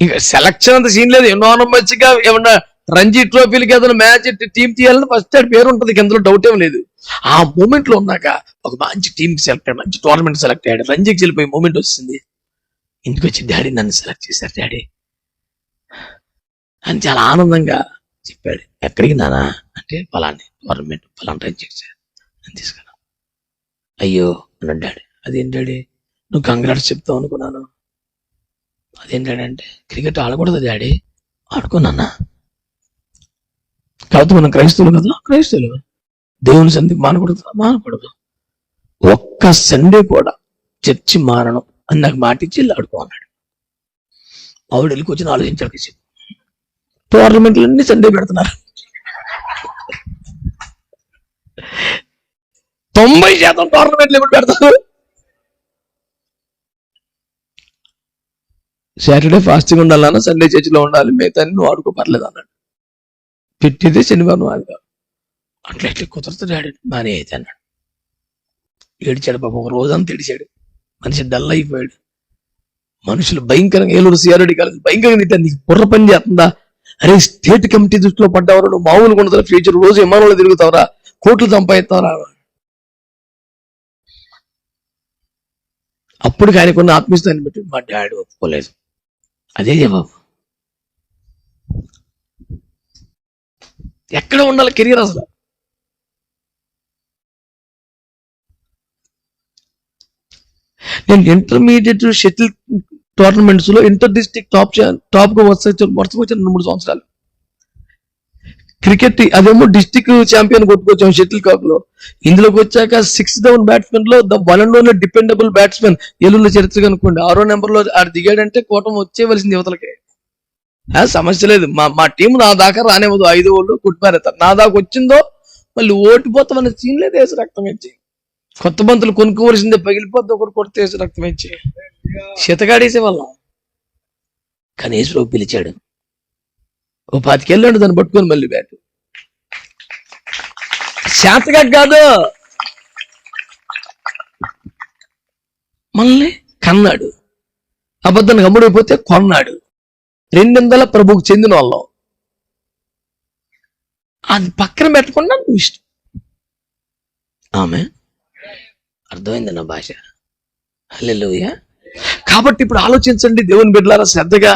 Speaker 1: ఇంకా సెలక్షన్ అంత సీన్ లేదు. ఎన్నో మంచిగా ఏమన్నా రంజీ ట్రోఫీలకి ఏదైనా మ్యాచ్ టీం తీయాలని ఫస్ట్ పేరు ఉంటుంది, అందులో డౌట్ ఏం లేదు. ఆ మూమెంట్ లో ఉన్నాక ఒక మంచి టీం సెలెక్ట్ అయ్యాడు, మంచి టోర్నమెంట్ సెలెక్ట్ అయ్యాడు, రంజీకి వెళ్ళిపోయి మూమెంట్ వస్తుంది. ఇంటికి వచ్చి డాడీ నన్ను సెలెక్ట్ చేశారు డాడీ అని చాలా ఆనందంగా చెప్పాడు. ఎక్కడికి నానా అంటే పలాని టోర్నమెంట్ పలానా రంజీ అని తీసుకున్నా. అయ్యో అన్నాడు డాడీ. అదేం డాడీ నువ్వు కంగ్రాట్స్ చెప్తావు అనుకున్నాను. అదేం డాడీ అంటే క్రికెట్ ఆడకూడదు డాడీ. ఆడుకున్నానా, కాకపోతే మనం క్రైస్తవులు కదా, క్రైస్తవులు దేవుని సంధికి మానకూడదు. ఒక్క సండే కూడా చర్చి మారడం అని నాకు మాటిచ్చి వెళ్ళి ఆడుకో అన్నాడు. ఆవిడ వెళ్ళి కూర్చొని ఆలోచించాలి. టోర్నమెంట్లన్నీ సండే పెడుతున్నారు. 90% టోర్నమెంట్లు ఎప్పుడు పెడతారు? సాటర్డే ఫాస్టింగ్ ఉండాలన్నా సండే చర్చిలో ఉండాలి, మిగతా నువ్వు ఆడుకో పర్లేదు అన్నాడు. పెట్టిదే శనివారం ఆదివారం. అట్లా ఎట్లా కుదరదు డాడీ బానే అయితే అన్నాడు. ఏడిచాడు పాపం, ఒక రోజంతా ఏడిచాడు. మనిషి డల్ అయిపోయాడు. మనుషులు భయంకరంగా ఏలూరు సిఆర్రెడ్డి కాలేజ్ భయంకరంగా తిట్టారు. నీకు బుర్ర పని చేస్తుందా? అరే స్టేట్ కమిటీ దృష్టిలో పడ్డవరా నువ్వు, మామూలుగా ఉండదు ఫ్యూచర్, రోజు విమానంలో తిరుగుతావరా, కోట్లు సంపాదిస్తావరా. అప్పుడు ఆయన కొన్ని ఆత్మీయతని పెట్టి మా డాడీ ఒప్పుకోలేదు. అదే జవాబు. ఎక్కడ ఉండాలి కెరీర్ అసలు? నేను ఇంటర్మీడియట్ షటిల్ టోర్నమెంట్స్ లో ఇంటర్ డిస్ట్రిక్ట్ టాప్ గా వరుసగా వచ్చాను 2-3 సంవత్సరాలు. క్రికెట్ అదేమో డిస్ట్రిక్ట్ ఛాంపియన్ కొట్టుకొచ్చాం షటిల్ కాక్ లో. ఇందులోకి వచ్చాక 6th down బ్యాట్స్మెన్ లో the one and only dependable batsmen ఏలూరులో చరిత్ర కనుక్కోండి. 6వ నెంబర్ లో ఆడు దిగాడంటే కోటం వచ్చేవలసింది యువతలకి. సమస్య లేదు. మా టీం నా దాకా రానివ్వదు. 5 ఓళ్ళు కుట్టిపారేస్తారు. నా దాకా వచ్చిందో మళ్ళీ ఓటిపోతామనే సీన్ లేదు. వేసి రక్తం ఇచ్చి కొత్త బంతులు కొనుక్కోవలసిందే, పగిలిపోద్ది ఒకటి కొడితే వేసి రక్తం ఇచ్చి శతగాడేసే వాళ్ళం. కానీ యేసురావు పిలిచాడు. ఓ 25 ఏళ్ళు దాన్ని పట్టుకొని మళ్ళీ బ్యాట్ శాతగా కాదు మళ్ళీ కన్నాడు. అబద్ధానికి అమ్ముడైపోతే కొన్నాడు. 200 ప్రభువుకు చెందిన వాళ్ళం. అది పక్కన పెట్టకుండా నువ్వు ఇష్టం. ఆమె అర్థమైంది నా భాష. హల్లెలూయా. కాబట్టి ఇప్పుడు ఆలోచించండి దేవుని బిడ్డలారా శ్రద్ధగా.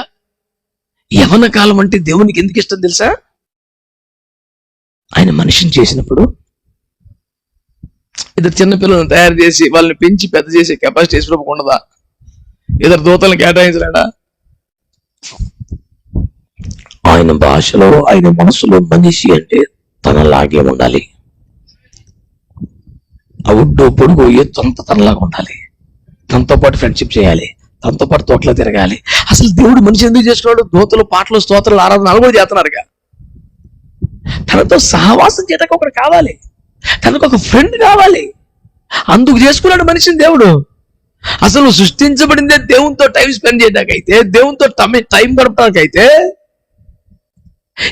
Speaker 1: యవ్వన కాలం అంటే దేవునికి ఎందుకు ఇష్టం తెలుసా? ఆయన మనిషిని చేసినప్పుడు ఇద్దరు చిన్నపిల్లలను తయారు చేసి వాళ్ళని పెంచి పెద్ద చేసే కెపాసిటీ యేసుప్రభువుకు ఉండదా? ఇద్దరు దూతలను కేటాయించలేడా? ఆయన భాషలో ఆయన మనసులో మనిషి అంటే తనలాగే ఉండాలి. అవుడ్డు పొడుగు ఎత్తంత తనలాగా ఉండాలి. తనతో పాటు ఫ్రెండ్షిప్ చేయాలి, తనతో పాటు తోటలో తిరగాలి. అసలు దేవుడు మనిషి ఎందుకు చేసుకున్నాడు? దూతలు, పాటలు, స్తోత్రాలు, ఆరాధన కూడా చేస్తున్నారుగా. తనతో సహవాసం చేయడానికి ఒకరు కావాలి, తనకు ఒక ఫ్రెండ్ కావాలి. అందుకు చేసుకున్నాడు మనిషిని దేవుడు. అసలు సృష్టించబడిందే దేవునితో టైం స్పెండ్ చేయడానికైతే, దేవునితో టైం గడపడానికైతే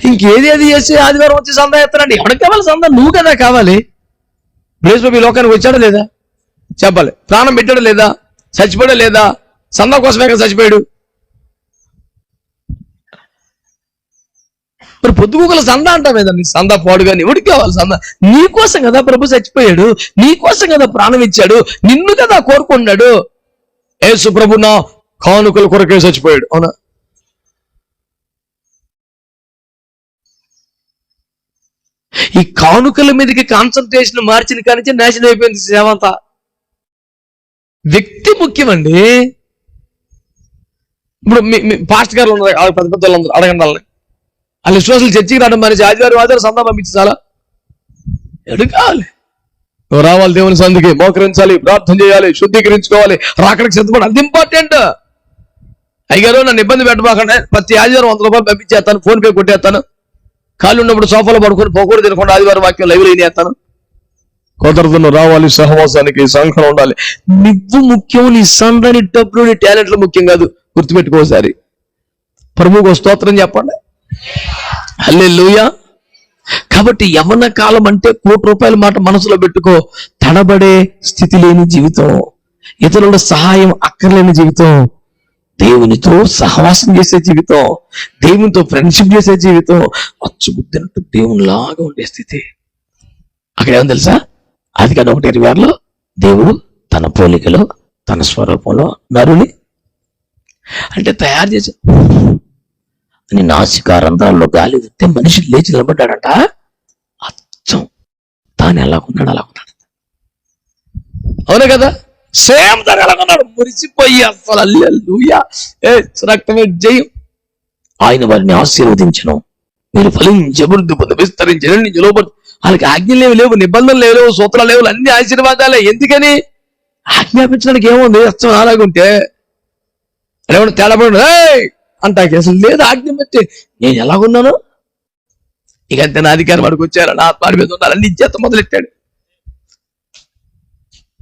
Speaker 1: ఇంకేది అది చేసి ఆదివారం వచ్చి సందా ఎత్తానండి. ఎవరికి కావాలి సందా? నువ్వు కదా కావాలి. బ్రేస్బాబు ఈ లోకానికి వచ్చాడా లేదా? చెప్పాలి. ప్రాణం పెట్టాడా లేదా? చచ్చిపోయాడా లేదా? సందా కోసమే కదా చచ్చిపోయాడు. మరి పొద్దుగూకల సందా అంటామేదండి. సందా పాడుగా ఎవరికి కావాలి సందా? నీ కోసం కదా ప్రభు చచ్చిపోయాడు, నీ కోసం కదా ప్రాణం ఇచ్చాడు, నిన్ను కదా కోరుకున్నాడు. యేసు ప్రభు నా కానుకల కొరకే చచ్చిపోయాడు. అవునా? ఈ కానుకల మీదకి కాన్సన్ట్రేషన్ మార్చిన కానించి నాశనం అయిపోయింది సేవంతా. వ్యక్తి ముఖ్యమండి. ఇప్పుడు పాస్ట్ గారు ఉన్నారు, పెద్ద పెద్ద వాళ్ళందరూ అడగండి వాళ్ళని. వాళ్ళ విశ్వాసాలు చర్చికి రావడం మరి ఆదివారం సందా పంపించి చాలా ఎడు కావాలి. నువ్వు రావాలి, దేవుని సంధికి మోకరించాలి, ప్రార్థన చేయాలి, శుద్ధీకరించుకోవాలి, రాకడికి సిద్ధపడి. అది ఇంపార్టెంట్. అయ్యారు నన్ను ఇబ్బంది పెట్టబాకండి, ప్రతి ఆదివారం 100 రూపాయలు పంపించేస్తాను, ఫోన్ పే కొట్టేస్తాను, ఖాళీ ఉన్నప్పుడు సోఫాలో పడుకొని పోకూడదు తినకుండా ఆదివారం వాక్యం లైవ్లో వేస్తాను. కుదరదు, రావాలి సహవాసానికి, సంఘం ఉండాలి. నువ్వు ముఖ్యం, నీ సందని డబ్బులు, నీ టాలెంట్లు ముఖ్యం కాదు. గుర్తుపెట్టుకోసారి. ప్రభువుకు స్తోత్రం చెప్పండి. హల్లెలూయా. కాబట్టి యవ్వన కాలం అంటే ₹1,00,00,000 మాట మనసులో పెట్టుకో. తడబడే స్థితి లేని జీవితం, ఇతరుల సహాయం అక్కర్లేని జీవితం, దేవునితో సహవాసం చేసే జీవితం, దేవునితో ఫ్రెండ్షిప్ చేసే జీవితం, అచ్చుగుద్దినట్టు దేవునిలాగా ఉండే స్థితి. అక్కడ ఏమని తెలుసా? ఆదికాండం 1:26 దేవుడు తన పోలికలో తన స్వరూపంలో నరుని అంటే తయారు చేసి అని నాసికా రంధ్రాల్లో గాలి వస్తే మనిషి లేచి నిలబడ్డాడట. అచ్చం తాను ఎలా ఉన్నాడు అలా ఉన్నాడు. అవునా కదా? సేమ్ తాను ఎలా ఉన్నాడు, మురిసిపోయి అసలు హల్లెలూయా రక్తమే జయం. ఆయన వారిని ఆశీర్వదించను, మీరు ఫలించి అభివృద్ధి పొంది విస్తరించి లోపలి. వాళ్ళకి ఆజ్ఞలు లేవు, నిబంధనలు లేవు, సూత్రాలు లేవు, అన్ని ఆశీర్వాదాలే. ఎందుకని? ఆజ్ఞాపించడానికి ఏముంది? అచ్చం అలాగుంటే ఏమన్నా తేడా పడు అంటాకి అసలు లేదు. ఆజ్ఞ పెట్టి నేను ఎలాగున్నాను ఇక అంతే. నా అధికారం వాడికి వచ్చారు, నా ఆత్మ మీద ఉన్నారు, అన్ని ఇచ్చేత మొదలెట్టాడు.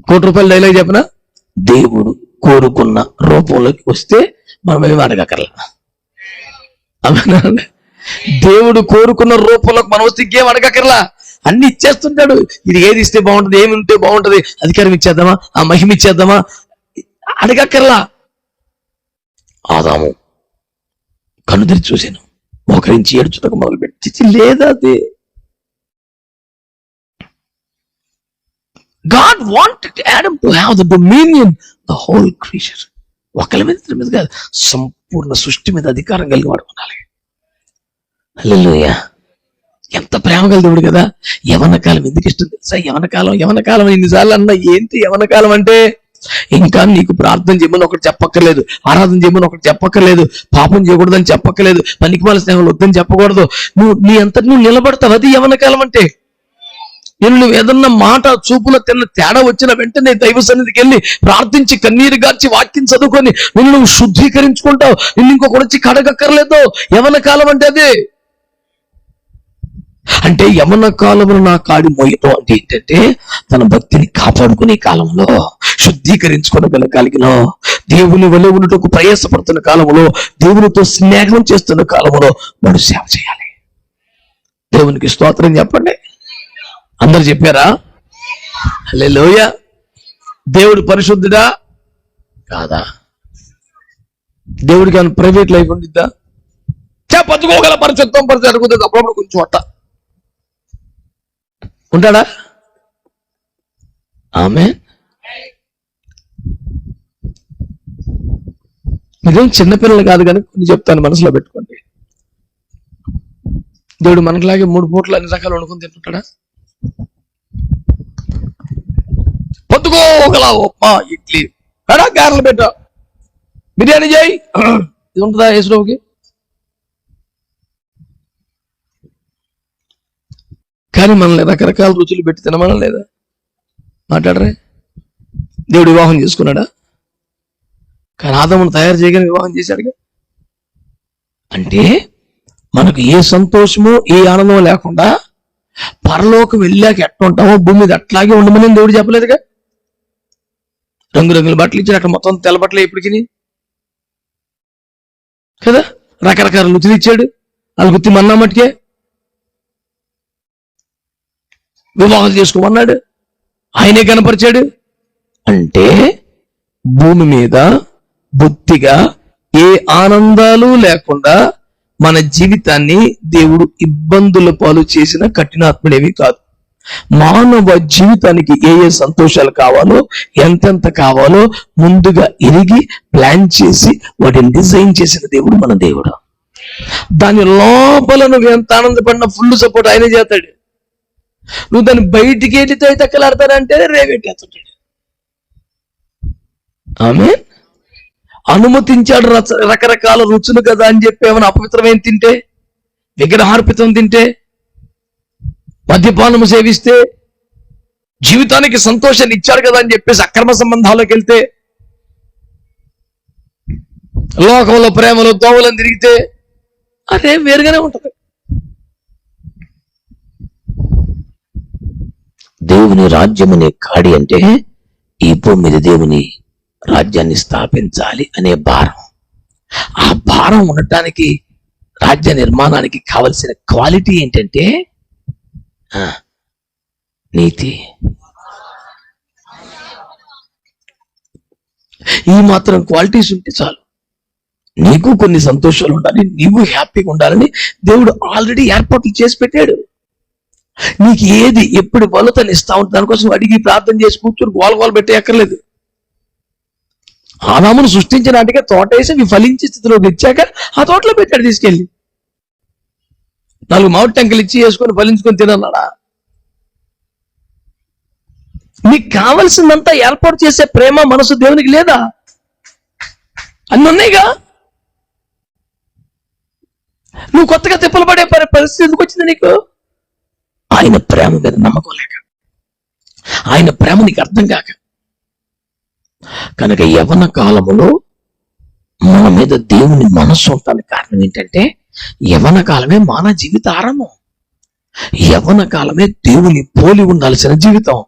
Speaker 1: ₹1,00,00,000 డైలాగ్ చెప్పిన, దేవుడు కోరుకున్న రూపంలోకి వస్తే మనం ఏమి అడగక్కర్లా. దేవుడు కోరుకున్న రూపంలోకి మనం వస్తే ఇంకేం అడగక్కర్లా, అన్ని ఇచ్చేస్తుంటాడు. ఇది ఏది ఇస్తే బాగుంటుంది, ఏమి ఉంటే బాగుంటది, అధికారం ఇచ్చేద్దామా, ఆ మహిమ ఇచ్చేద్దామా, అడగక్కర్లా. ఆదాము కన్ను తెరిచి చూశాను, మోకరించి ఏడ్చుటకు మొదలుపెట్టి లేదా అది. God wanted Adam to have the dominion, the whole creature. ఒకళ్ళ మీద కాదు, సంపూర్ణ సృష్టి మీద అధికారం కలిగి వాడు ఉండాలి. హల్లెలూయా. ఎంత ప్రేమ గల దేవుడు కదా. యవన కాలం ఎందుకు ఇష్టం తెలుసా? యవన కాలం ఎన్నిసార్లు అన్నా ఏంటి యవన కాలం అంటే? ఇంకా నీకు ప్రార్థన చేయమని ఒకటి చెప్పక్కర్లేదు, ఆరాధన చేయమని ఒకటి చెప్పక్కర్లేదు, పాపం చేయకూడదని చెప్పక్కర్లేదు, పనికిమాల స్నేహాలు వద్దని చెప్పకూడదు. నీ అంతటి నువ్వు నిలబడతావు. అది యవన కాలం అంటే. నువ్వు ఏదన్నా మాట చూపులో తేడా వచ్చిన వెంటనే దైవ సన్నిధికి వెళ్ళి ప్రార్థించి కన్నీరు గార్చి వాక్యం చదువుకొని నువ్వు శుద్ధీకరించుకుంటావు. నిన్ను ఇంకొకటి వచ్చి కడగక్కర్లేదు. యవన కాలం అంటే అదే. అంటే యవన కాలంలో నా కాడి మోయటం అంటే ఏంటంటే తన భక్తిని కాపాడుకునే కాలంలో, శుద్ధీకరించుకోగల కలిగిన, దేవుని వలె ఉన్నటకు ప్రయాసపడుతున్న కాలంలో, దేవునితో స్నేహం చేస్తున్న కాలంలో వాడు సేవ చేయాలి. దేవునికి స్తోత్రం చెప్పండి. అందరు చెప్పారా? హల్లెలూయా. దేవుడు పరిశుద్ధుడా కాదా? దేవుడికి ఆయన ప్రైవేట్ లైఫ్ ఉండిద్దా? పచ్చుకోగల పరిశుద్ధం పరిచయం అప్పుడప్పుడు కొంచెం అట్ట ఉంటాడా? ఆమేన్. మీరేం చిన్నపిల్లలు కాదు కానీ కొన్ని చెప్తాను, మనసులో పెట్టుకోండి. దేవుడు మనకులాగే 3 పూటలు అన్ని రకాలు వండుకొని తింటుంటాడా? పొద్దుకోగల ఉప్మా, ఇడ్లీ, గారెలు పెట్టా, బిర్యానీ చేయి, ఇది ఉంటుందా యేసురావుకి? కానీ మనల్ని రకరకాల రుచులు పెట్టి తినమనం లేదా? మాట్లాడరే. దేవుడు వివాహం చేసుకున్నాడా? కానీ ఆదామును తయారు చేయగానే వివాహం చేశాడుగా. అంటే మనకు ఏ సంతోషము ఏ ఆనందం లేకుండా పరలోకం వెళ్ళాక ఎట్లా ఉంటామో భూమి మీద అట్లాగే ఉండమని దేవుడు చెప్పలేదుగా. రంగురంగుల బట్టలు ఇచ్చాడు, అక్కడ మొత్తం తెల్ల బట్టలు ఎప్పటికి కదా, రకరకాల రుచులు ఇచ్చాడు, వాళ్ళు గుర్తి మన్నా మట్టుకే వివాహం చేసుకోమన్నాడు, ఆయనే కనపరిచాడు. అంటే భూమి మీద బొత్తిగా ఏ ఆనందాలు లేకుండా మన జీవితాన్ని దేవుడు ఇబ్బందుల పాలు చేసిన కఠినాత్ముడేవి కాదు. మానవ జీవితానికి ఏ ఏ సంతోషాలు కావాలో, ఎంతెంత కావాలో ముందుగా ఎరిగి ప్లాన్ చేసి వాటిని డిజైన్ చేసిన దేవుడు మన దేవుడు. దాని లోపల నువ్వు ఎంత ఆనందపడినా ఫుల్ సపోర్ట్ ఆయనే చేస్తాడు. నువ్వు దాన్ని బయటికి వెళ్ళితే తక్కలాడతానంటే రేవెట్టేస్తాడు. ఆమె అనుమతించాడు రకరకాల రుచులు కదా అని చెప్పి ఏమైనా అపవిత్రమైన తింటే, విగ్రహార్పితం తింటే, మద్యపానము సేవిస్తే, జీవితానికి సంతోషాన్ని ఇచ్చాడు కదా అని చెప్పేసి అక్రమ సంబంధాల్లోకి వెళ్తే, లోకంలో ప్రేమలో దోవలను తిరిగితే అదే వేరుగానే ఉంటది. దేవుని రాజ్యం అనే కాడి అంటే ఈ భూమి మీద దేవుని రాజ్యాన్ని స్థాపించాలి అనే భారం. ఆ భారం ఉండటానికి, రాజ్య నిర్మాణానికి కావలసిన క్వాలిటీ ఏంటంటే నీతి. ఈ మాత్రం క్వాలిటీస్ ఉంటే చాలు. నీకు కొన్ని సంతోషాలు ఉండాలి, నీవు హ్యాపీగా ఉండాలని దేవుడు ఆల్రెడీ ఏర్పాట్లు చేసి పెట్టాడు. నీకు ఏది ఎప్పుడు వలతని ఇస్తా ఉంటుంది, దానికోసం అడిగి ప్రార్థన చేసి కూర్చొని గోల పెట్టే అక్కర్లేదు. ఆదామును సృష్టించినట్టుగా తోట వేసి అవి ఫలించే స్థితిలోకి ఇచ్చాక ఆ తోటలో పెట్టాడు తీసుకెళ్ళి. 4 మామిడి టెంకలు ఇచ్చి వేసుకొని ఫలించుకొని తినన్నాడా? నీకు కావలసిందంతా ఏర్పాటు చేసే ప్రేమ మనసు దేవునికి లేదా? అన్ని ఉన్నాయిగా. నువ్వు కొత్తగా తిప్పలు పడే పరిస్థితి ఎందుకు వచ్చింది నీకు? ఆయన ప్రేమ మీద నమ్మకం లేక, ఆయన ప్రేమ నీకు అర్థం కాక. కనుక యవ్వన కాలములో మన మీద దేవుని మనస్సు ఉండడానికి కారణం ఏంటంటే యవ్వన కాలమే మానవ జీవిత ఆరంభం. యవ్వన కాలమే దేవుని పోలి ఉండాల్సిన జీవితం.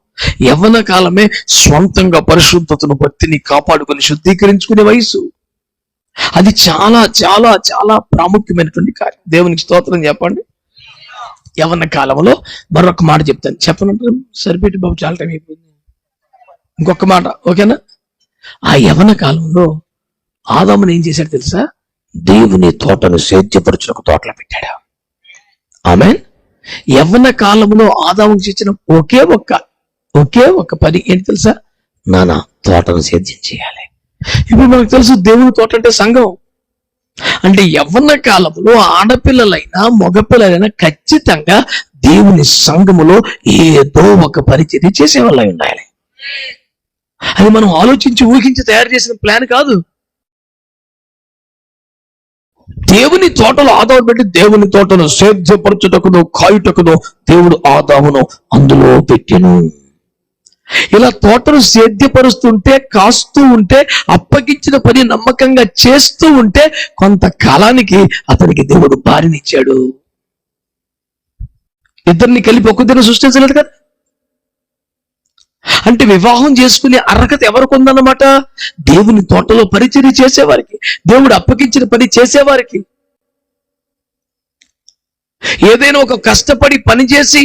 Speaker 1: యవ్వన కాలమే స్వంతంగా పరిశుద్ధతను భక్తిని కాపాడుకొని శుద్ధీకరించుకునే వయసు. అది చాలా చాలా చాలా ప్రాముఖ్యమైనటువంటి కార్యం. దేవునికి స్తోత్రం చెప్పండి. యవ్వన కాలంలో మరొక మాట చెప్తాను, చెప్పనంటే సరిపెట్టి బాబు, చాలా టైం అయిపోయింది. ఇంకొక మాట, ఓకేనా? ఆ యవ్వన కాలంలో ఆదామును ఏం చేశాడు తెలుసా? దేవుని తోటను సేద్యపరుచులకు తోటలో పెట్టాడు. ఆమేన్. యవ్వన కాలంలో ఆదాముకు చేసిన ఒకే ఒక్క పని ఏంటి తెలుసా? నాన్న తోటను సేద్యం చేయాలి. ఇప్పుడు మనకు తెలుసు దేవుని తోట అంటే సంఘం. అంటే యవ్వన కాలంలో ఆడపిల్లలైనా మగపిల్లలైనా ఖచ్చితంగా దేవుని సంఘములో ఏదో ఒక పరిచర్య చేసేవాళ్ళై ఉండాలి. అది మనం ఆలోచించి ఊహించి తయారు చేసిన ప్లాన్ కాదు. దేవుని తోటలో ఆదాము పెట్టి దేవుని తోటను సేద్యపరచుటకును కాయుటకును దేవుడు ఆదామును అందులో పెట్టెను. ఇలా తోటను సేద్యపరుస్తుంటే, కాస్తూ ఉంటే, అప్పగించిన పని నమ్మకంగా చేస్తూ ఉంటే కొంతకాలానికి అతనికి దేవుడు భార్యనిచ్చాడు. ఇద్దరిని కలిపి ఒక్క దిన సృష్టించలేదు కదా. అంటే వివాహం చేసుకునే అర్హత ఎవరికి ఉందన్నమాట? దేవుని తోటలో పరిచర్య చేసేవారికి, దేవుడు అప్పగించిన పని చేసేవారికి. ఏదైనా ఒక కష్టపడి పని చేసి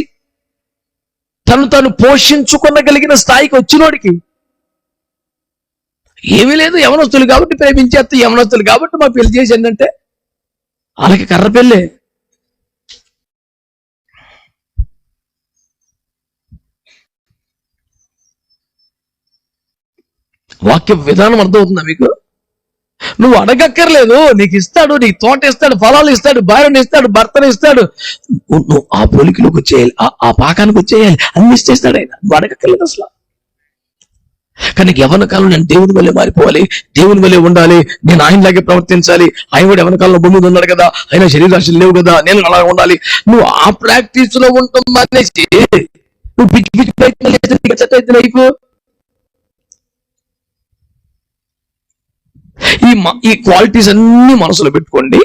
Speaker 1: తను పోషించుకొనగలిగిన స్థాయికి వచ్చినోడికి. ఏమీ లేదు, యవనస్తులు కాబట్టి ప్రేమించేస్తే, యవనస్తులు కాబట్టి మా పెళ్లి చేసింది అంటే వాళ్ళకి కర్ర పెళ్ళే. వాక్య విధానం అర్థమవుతుందా మీకు? నువ్వు అడగక్కర్లేదు, నీకు ఇస్తాడు, నీకు తోట ఇస్తాడు, ఫలాలు ఇస్తాడు, భార్యను ఇస్తాడు, భర్తను ఇస్తాడు. నువ్వు ఆ పోలికలోకి వచ్చేయాలి, ఆ పాకానికి వచ్చేయాలి, అన్ని ఇచ్చేస్తాడు ఆయన. నువ్వు అడగక్కర్లేదు అసలు. కానీ యవ్వన కాలం నేను దేవుని వల్లే మారిపోవాలి, దేవుని వల్లే ఉండాలి, నేను ఆయనలాగే ప్రవర్తించాలి. ఆయన కూడా యవ్వన కాలంలో భూమి మీద ఉన్నాడు కదా, ఆయన శరీరాశలు లేవు కదా, నేను అలా ఉండాలి. నువ్వు ఆ ప్రాక్టీస్ లో ఉంటాం అనేసి నువ్వు పిచ్చి పిచ్చి ప్రయత్నాలు చేస్తే లైఫ్. ఈ క్వాలిటీస్ అన్ని మనసులో పెట్టుకోండి.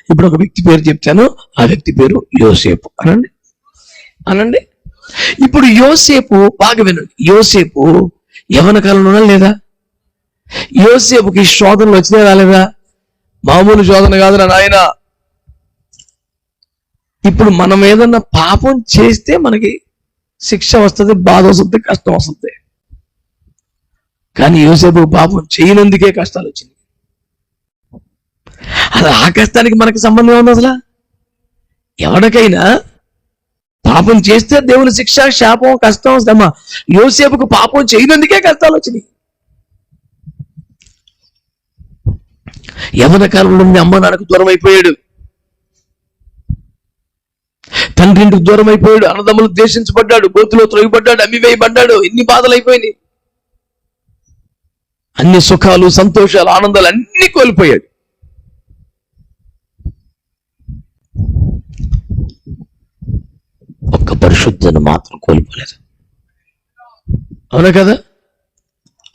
Speaker 1: ఇప్పుడు ఒక వ్యక్తి పేరు చెప్తాను, ఆ వ్యక్తి పేరు యోసేపు. అనండి. ఇప్పుడు యోసేపు బాగా వినండి, యోసేపు యవ్వన కాలంలో లేదా? యోసేపుకి శోధనలు వచ్చినా రాలేదా? మామూలు శోధన కాదురా నాయన. ఇప్పుడు మనం ఏదన్నా పాపం చేస్తే మనకి శిక్ష వస్తుంది, బాధ వస్తుంది, కష్టం వస్తుంది. కానీ యోసేపు పాపం చేయనందుకే కష్టాలు వచ్చింది. అసలు ఆ కష్టానికి మనకి సంబంధం ఉంది? అసలు ఎవరికైనా పాపం చేస్తే దేవుని శిక్ష, శాపం, కష్టం, శ్రమ. యోసేపుకు పాపం చేయనందుకే కష్టాలు వచ్చినాయి. యవ్వన కాలంలో నుండి అమ్మ నాన్నకు దూరం అయిపోయాడు, తండ్రి ఇంటికి దూరం అయిపోయాడు, అన్నదమ్ములు ద్వేషించబడ్డాడు, గోతులో త్రోయబడ్డాడు, అమ్మివేయబడ్డాడు. ఎన్ని బాధలు అయిపోయినాయి. అన్ని సుఖాలు, సంతోషాలు, ఆనందాలు అన్ని కోల్పోయాడు. ఒక్క పరిశుద్ధను మాత్రం కోల్పోలేదు. అవునా కదా?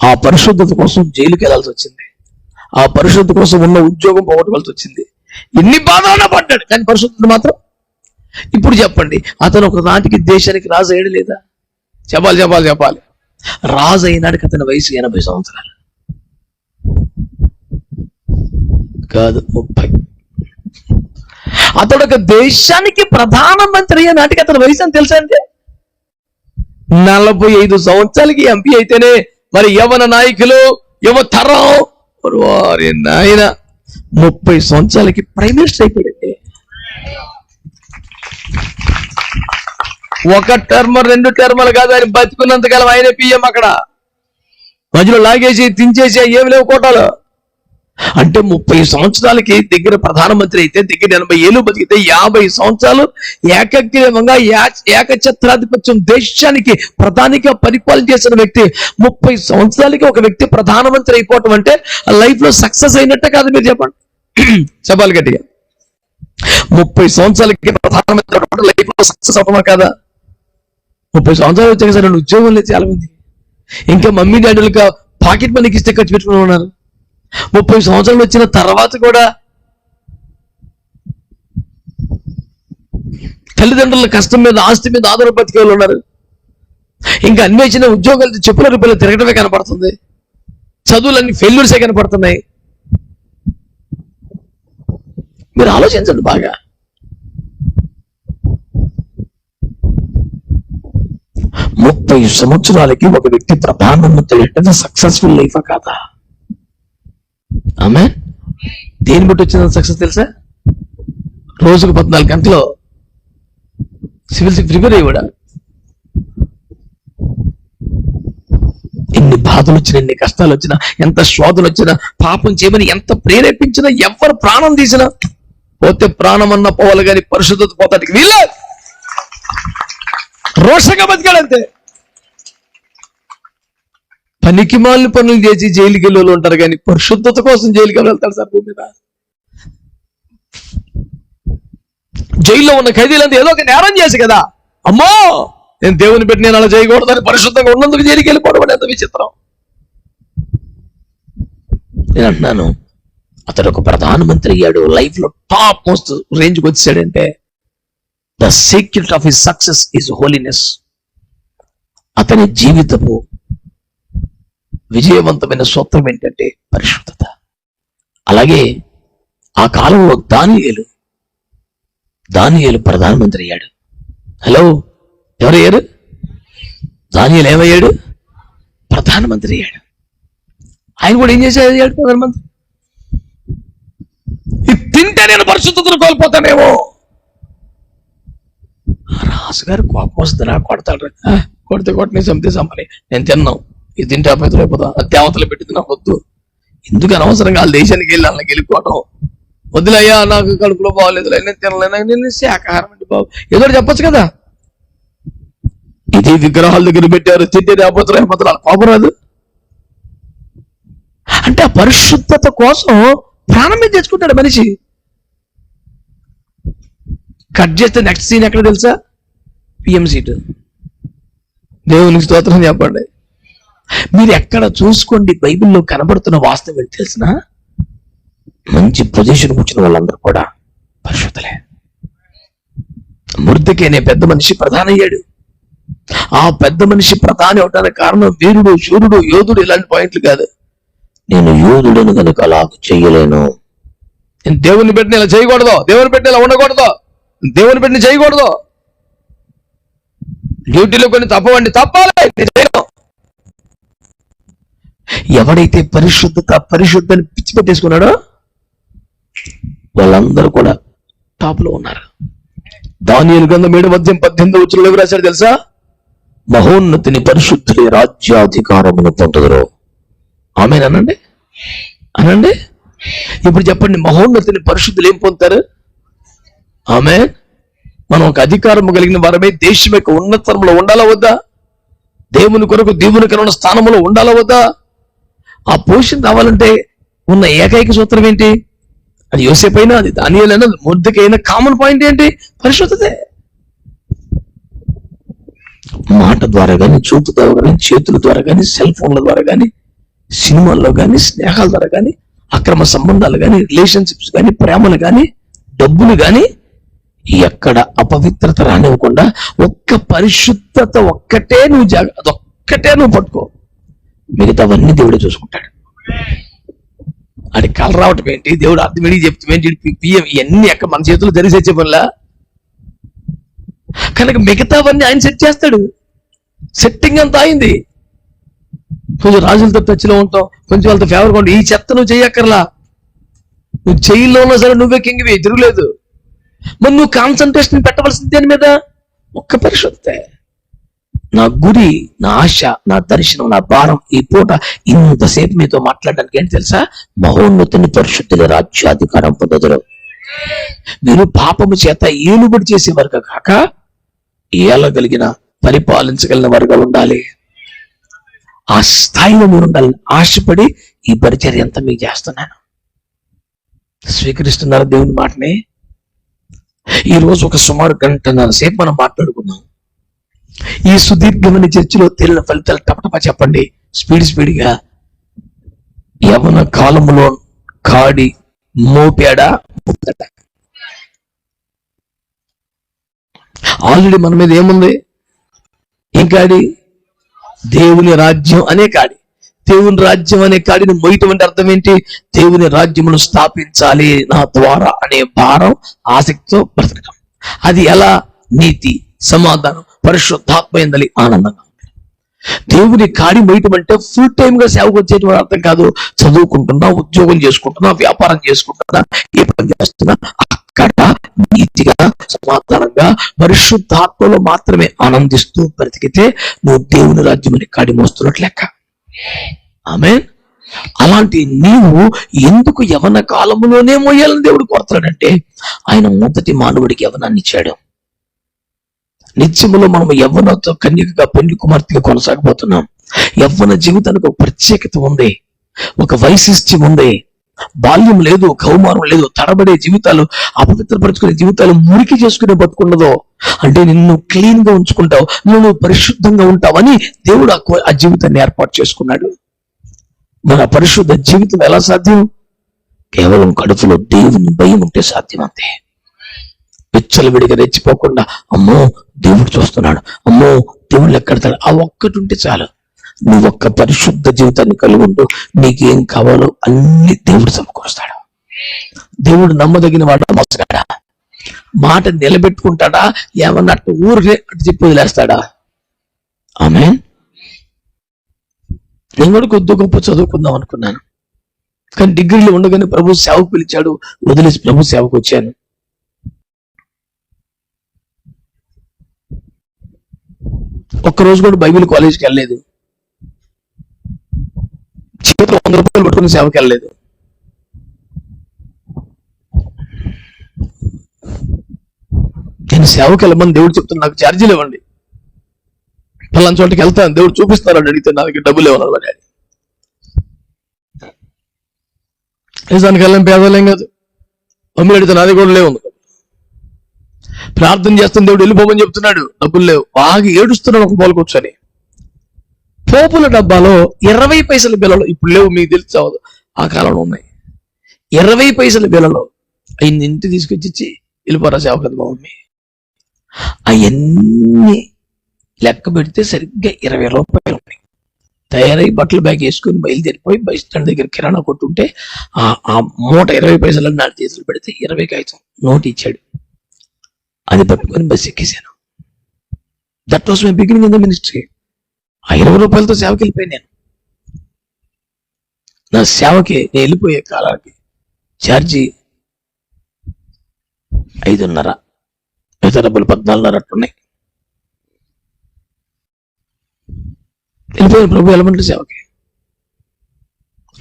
Speaker 1: ఆ పరిశుద్ధత కోసం జైలుకి వెళ్ళాల్సి వచ్చింది. ఆ పరిశుద్ధత కోసం ఉన్న ఉద్యోగం పోగొట్టుకోవాల్సి వచ్చింది. ఎన్ని బాధలైనా పడ్డాడు, కానీ పరిశుద్ధత మాత్రం. ఇప్పుడు చెప్పండి, అతను ఒక నాటికి దేశానికి రాజు అయ్యాడు లేదా? చెప్పాలి. రాజు అయినాడికి అతని వయసు 80 సంవత్సరాలు కాదు, 30. అతడు ఒక దేశానికి ప్రధానమంత్రి అయ్యే నాటికి అతని వయసు అని తెలుసా? అంటే 45 సంవత్సరాలకి ఎంపీ అయితేనే మరి యవ్వన నాయకులు, యువ తరం వారి నాయన 30 సంవత్సరాలకి ప్రైమ్ మినిస్టర్ అయిపోయాడండి. 1 టర్మ్ 2 టర్ములు కాదు, ఆయన బతుకున్నంతకాలం ఆయన పిఎం. అక్కడ మధ్యలో లాగేసి తించేసి ఏమి లేవు కోటాలు. అంటే 30 సంవత్సరాలకి దగ్గర ప్రధానమంత్రి అయితే, దగ్గర 80 ఏళ్ళు బతికితే 50 సంవత్సరాలు ఏకగ్రీవంగా ఏకఛత్రాధిపత్యం దేశానికి ప్రధానిగా పరిపాలన చేసిన వ్యక్తి 30 సంవత్సరాలకి ఒక వ్యక్తి ప్రధానమంత్రి అయిపోవటం అంటే లైఫ్ లో సక్సెస్ అయినట్టే కాదు? మీరు చెప్పండి, చెప్పాలి గట్టిగా. 30 సంవత్సరాలకి ప్రధానమంత్రి లైఫ్ లో సక్సెస్ అవటమా కాదా? 30 సంవత్సరాలు వచ్చాక సరే ఉద్యోగం లేదు చాలా మంది. ఇంకా మమ్మీ డాడీలుగా పాకెట్ మనీకి ఇస్తే ఖర్చు పెట్టుకుని ఉన్నారు. 30 సంవత్సరాలు వచ్చిన తర్వాత కూడా తల్లిదండ్రుల కష్టం మీద, ఆస్తి మీద ఆధార బతికే వాళ్ళు ఉన్నారు. ఇంకా అన్వేషణ ఉద్యోగాలు చెప్పుల రూపాయలు తిరగడమే కనపడుతుంది. చదువులన్నీ ఫెయిల్యూర్సే కనపడుతున్నాయి. మీరు ఆలోచించండి బాగా. ముప్పై సంవత్సరాలకి ఒక వ్యక్తి ప్రధానమంత్రి అంటే సక్సెస్ఫుల్ లైఫ్ కాదా? ఆమె దేని బట్టి వచ్చిన సక్సెస్ తెలుసా? రోజుకు 14 గంటలు సివిల్స్ ప్రిపేర్ అయ్యాడా? ఎన్ని బాధలు వచ్చినా, ఎన్ని కష్టాలు వచ్చినా, ఎంత శోధనలు వచ్చినా, పాపం చేయమని ఎంత ప్రేరేపించినా, ఎవరు ప్రాణం తీసినా, పోతే ప్రాణం అన్న పోవాలి కానీ పరిశుద్ధత పోతానికి వీళ్ళే. రోషంగా బతికాడంతే. పనికి మాలిన పనులు చేసి జైలుకి వెళ్ళి ఉంటారు కానీ పరిశుద్ధత కోసం జైలుకి వెళ్తారు సార్ భూమి మీద. జైల్లో ఉన్న ఖైదీలంతా ఏదో ఒక నేరం చేసి కదా, అమ్మో నేను దేవుని పెట్టి నేను అలా చేయకూడదని పరిశుద్ధంగా ఉన్నందుకు జైలుకి వెళ్ళిపోవడం ఎంత విచిత్రం. నేను అంటున్నాను, అతడు ఒక ప్రధానమంత్రి అయ్యాడు, లైఫ్ లో టాప్ మోస్ట్ రేంజ్కి వచ్చాడంటే the secret of his success is holiness. అతని జీవితపు విజయవంతమైన సూత్రం ఏంటంటే పరిశుద్ధత. అలాగే ఆ కాలంలో దానియేలు ప్రధానమంత్రి అయ్యాడు. హలో, ఎవరయ్యారు? దానియేలు ఏమయ్యాడు? ప్రధానమంత్రి అయ్యాడు. ఆయన కూడా ఏం చేశాడు? ప్రధానమంత్రి. ఇది తింటే నేను పరిశుద్ధతను కోల్పోతానేమో. రాజుగారు కోపం వస్తుందా? కొడతాడు. కొడితే కొట్టని చంపితే చంపని, నేను తిన్నాం, ఇది తింటే అపవిత్రం అయిపోతాం, దేవతలు పెట్టింది నాకు వద్దు. ఎందుకు అనవసరంగా వాళ్ళ దేశానికి వెళ్ళి అలా వెళ్ళిపోవటం? వద్దులయ్యా, నాకు కడుపులో బాగోలేదు, నేను తినలేను, నేను శాకాహారం అండి బాబు, ఏదో చెప్పొచ్చు కదా. ఇది విగ్రహాల దగ్గర పెట్టారు, తింటే అపవిత్రం అయిపోతారు, కోపం రాదు. అంటే ఆ పరిశుద్ధత కోసం ప్రాణం మీద తెచ్చుకుంటాడు మనిషి. కట్ చేస్తే నెక్స్ట్ సీన్ ఎక్కడ తెలుసా? PM seat. దేవునికి స్తోత్రం చెప్పండి. మీరు ఎక్కడ చూసుకోండి, బైబిల్లో కనబడుతున్న వాస్తవం ఏంటి తెలిసిన? మంచి పొజిషన్ వచ్చిన వాళ్ళందరూ కూడా పరిశుద్ధులే. మొర్దెకై అనే పెద్ద మనిషి ప్రధాన అయ్యాడు. ఆ పెద్ద మనిషి ప్రధాని అవడానికి కారణం వీరుడు, శూరుడు, యోధుడు ఇలాంటి పాయింట్లు కాదు. నేను యోధుడను కనుక అలా చేయలేను, నేను దేవుని బిడ్డని ఇలా చేయకూడదు, దేవుని బిడ్డని ఇలా ఉండకూడదు, దేవుని బిడ్డని చేయకూడదు, డ్యూటీలో కొన్ని తప్పవండి, తప్పాలి, నేను చేయను. ఎవడైతే పరిశుద్ధని పిచ్చి పెట్టేసుకున్నాడో వాళ్ళందరూ కూడా టాప్ లో ఉన్నారు. దానియేలు గ్రంథం 7:18 రాశాడు తెలుసా? మహోన్నతిని పరిశుద్ధులే రాజ్యాధికారమును పొందుదురు. ఆమేన్ అనండి, అనండి. ఇప్పుడు చెప్పండి, మహోన్నతిని పరిశుద్ధులు ఏం పొందుతారు? ఆమేన్. మనం ఒక అధికారము కలిగిన వారమే దేశం యొక్క ఉన్నతంలో ఉండాలా వద్దా? దేవుని కొరకు దేవునికైనా స్థానంలో ఉండాలా వద్దా? ఆ పొజిషన్ రావాలంటే ఉన్న ఏకైక సూత్రం ఏంటి? అది యోసేపు అయినా, అది దానియేలైనా, మొర్దెకైనా కామన్ పాయింట్ ఏంటి? పరిశుద్ధతే. మాట ద్వారా కానీ, చూపు ద్వారా కానీ, చేతుల ద్వారా కానీ, సెల్ ఫోన్ల ద్వారా కానీ, సినిమాల్లో కానీ, స్నేహాల ద్వారా కానీ, అక్రమ సంబంధాలు కానీ, రిలేషన్షిప్స్ కానీ, ప్రేమలు కానీ, డబ్బులు కానీ, ఎక్కడ అపవిత్రత రానివ్వకుండా ఒక్క పరిశుద్ధత ఒక్కటే నువ్వు అదొక్కటే నువ్వు పట్టుకో, మిగతావన్నీ దేవుడే చూసుకుంటాడు. అది కల రావటం ఏంటి, దేవుడు అర్థమేంటి, చెప్తాం ఏంటి, పిఎం ఇవన్నీ ఎక్కడ మన చేతులు జరిసేచ్చే పనిలా. కనుక మిగతావన్నీ ఆయన సెట్ చేస్తాడు. సెట్టింగ్ అంతా అయింది. కొంచెం రాజులతో టచ్లో ఉంటాం, కొంచెం వాళ్ళతో ఫేవర్గా ఉంటాం. ఈ చెత్త నువ్వు చెయ్యక్కర్లా. నువ్వు జైల్లో ఉన్నా సరే నువ్వే కింగివి, తిరుగులేదు. మరి నువ్వు కాన్సన్ట్రేషన్ పెట్టవలసింది దేని మీద? ఒక్క పరిశుద్ధతే. నా గురి, నా ఆశ, నా దర్శనం, నా భారం ఈ పూట ఇంతసేపు మీతో మాట్లాడడానికి ఏంటి తెలుసా? మహోన్నతిని పరిశుద్ధుల రాజ్యాధికారం పొందుదురు. మీరు పాపము చేత ఏలుబడి చేసేవారు కాక ఏలగలిగిన, పరిపాలించగలిగిన వారుగా ఉండాలి. ఆ స్థాయిలో మీరు ఉండాలని ఆశపడి ఈ పరిచర్య అంతా మీకు చేస్తున్నాను. స్వీకరిస్తున్నారు దేవుని మాటని. ఈ రోజు ఒక సుమారు 1.5 గంటల సేపు మనం మాట్లాడుకున్నాం. ఈ సుదీర్ఘమైన చర్చలో తేలిన ఫలితాలు టపటపా చెప్పండి, స్పీడ్గా. యవన కాలంలో కాడి మోపాడా? ఆల్రెడీ మన మీద ఏముంది? ఏం కాడి? దేవుని రాజ్యం అనే కాడి. దేవుని రాజ్యం అనే కాడిని మోయటం అంటే అర్థం ఏంటి? దేవుని రాజ్యమును స్థాపించాలి నా ద్వారా అనే భారం, ఆసక్తితో బ్రతకడం. అది ఎలా? నీతి, సమాధానం, పరిశుద్ధాత్మయందలి ఆనందంగా. దేవుని కాడి మోయటం అంటే ఫుల్ టైమ్ గా సేవకు వచ్చేటువంటి అర్థం కాదు. చదువుకుంటున్నా, ఉద్యోగం చేసుకుంటున్నా, వ్యాపారం చేసుకుంటున్నా, ఏ పని చేస్తున్నా అక్కడ నీతిగా, సమాధానంగా, పరిశుద్ధాత్మలో మాత్రమే ఆనందిస్తూ బ్రతికితే నువ్వు దేవుని రాజ్యమని కాడి మోస్తున్నట్లు లెక్క. ఆమేన్. అలాంటి నీవు ఎందుకు యవన కాలములోనే మోయాలని దేవుడు కోరుతాడంటే ఆయన మొదటి మానవుడికి యవనాన్ని ఇచ్చాడు. నిత్యములో మనం యవ్వనతో కన్యకగా, పెళ్లి కుమార్తెగా కొనసాగబోతున్నాం. యవ్వన జీవితానికి ఒక ప్రత్యేకత ఉంది, ఒక వైశిష్ట్యం ఉంది. బాల్యం లేదు, కౌమారం లేదు, తడబడే జీవితాలు, అపవిత్రపరుచుకునే జీవితాలు, మురికి చేసుకునే బతుకుండదు. అంటే నిన్ను క్లీన్ గా ఉంచుకుంటావు, నువ్వు పరిశుద్ధంగా ఉంటావని దేవుడు ఆ జీవితాన్ని ఏర్పాటు చేసుకున్నాడు. మన పరిశుద్ధ జీవితం ఎలా సాధ్యం? కేవలం కడుపులో దేవుని భయం ఉంటే సాధ్యం. అంతే. విచ్చలవిడిగా రెచ్చిపోకుండా, అమ్మో దేవుడు చూస్తున్నాడు, అమ్మో దేవుడు ఎక్కడతాడు, ఆ ఒక్కటి ఉంటే చాలు. నువ్వు ఒక్క పరిశుద్ధ జీవితాన్ని కలిగి ఉంటూ నీకేం కావాలో అన్ని దేవుడు సమకూరుస్తాడు. దేవుడు నమ్మదగిన వాడు, మోసగాడా? మాట నిలబెట్టుకుంటాడా? ఏమన్నా అట్టు ఊరికే అటు చెప్పి వదిలేస్తాడా? ఆమేన్. నేను కూడా కొద్ది గొప్ప చదువుకుందాం అనుకున్నాను, కానీ డిగ్రీలో ఉండగానే ప్రభు సేవకు పిలిచాడు, వదిలేసి ప్రభు సేవకు వచ్చాను. ఒక్కరోజు కూడా బైబిల్ కాలేజీకి వెళ్ళలేదు, చేతిలో 100 రూపాయలు పట్టుకుని సేవకి వెళ్ళలేదు. నేను సేవకి వెళ్ళమని దేవుడు చెప్తున్నా, నాకు ఛార్జీలు ఇవ్వండి, పలానా చోటికి వెళ్తాను, దేవుడు చూపిస్తారని అడిగితే నాకు డబ్బులు ఇవ్వను మా డాడీ. నిజానికి వెళ్ళాం, పేదలేం కాదు, మమ్మీ అడిగితే నాది కూడా లేవు. ప్రార్థన చేస్తున్న దేవుడు వెళ్ళిపోమని చెప్తున్నాడు, డబ్బులు లేవు. బాగా ఏడుస్తున్నాడు ఒక మూల కూర్చొని. పోపుల డబ్బాలో 20 పైసల బిళ్ళలు, ఇప్పుడు లేవు, మీకు తెలిసావదు, ఆ కాలంలో ఉన్నాయి. 20 పైసల బిళ్ళలో ఆయన ఇంటి తీసుకొచ్చి వెళ్ళిపోరా సేవ కదా మా మమ్మీ. అవన్నీ లెక్క పెడితే సరిగ్గా 20 రూపాయలు ఉన్నాయి. తయారై బట్టలు బ్యాగ్ వేసుకుని బయలుదేరిపోయి బస్ స్టాండ్ దగ్గర కిరాణా కొట్టుంటే ఆ మూట 20 పైసలు నా చేతులు పెడితే 20 కాగితం నోట్ ఇచ్చాడు. అది పట్టుకొని బస్ ఎక్కేసాను. That was my beginning in the ministry. ఆ 20 రూపాయలతో సేవకి వెళ్ళిపోయాను నేను. నా సేవకి నేను వెళ్ళిపోయే కాలానికి ఛార్జీ 5.5, మిగతా డబ్బులు 14.5 అట్టున్నాయి. వెళ్ళిపోయాను ప్రభు ఎలిమెంటరీ సేవకి.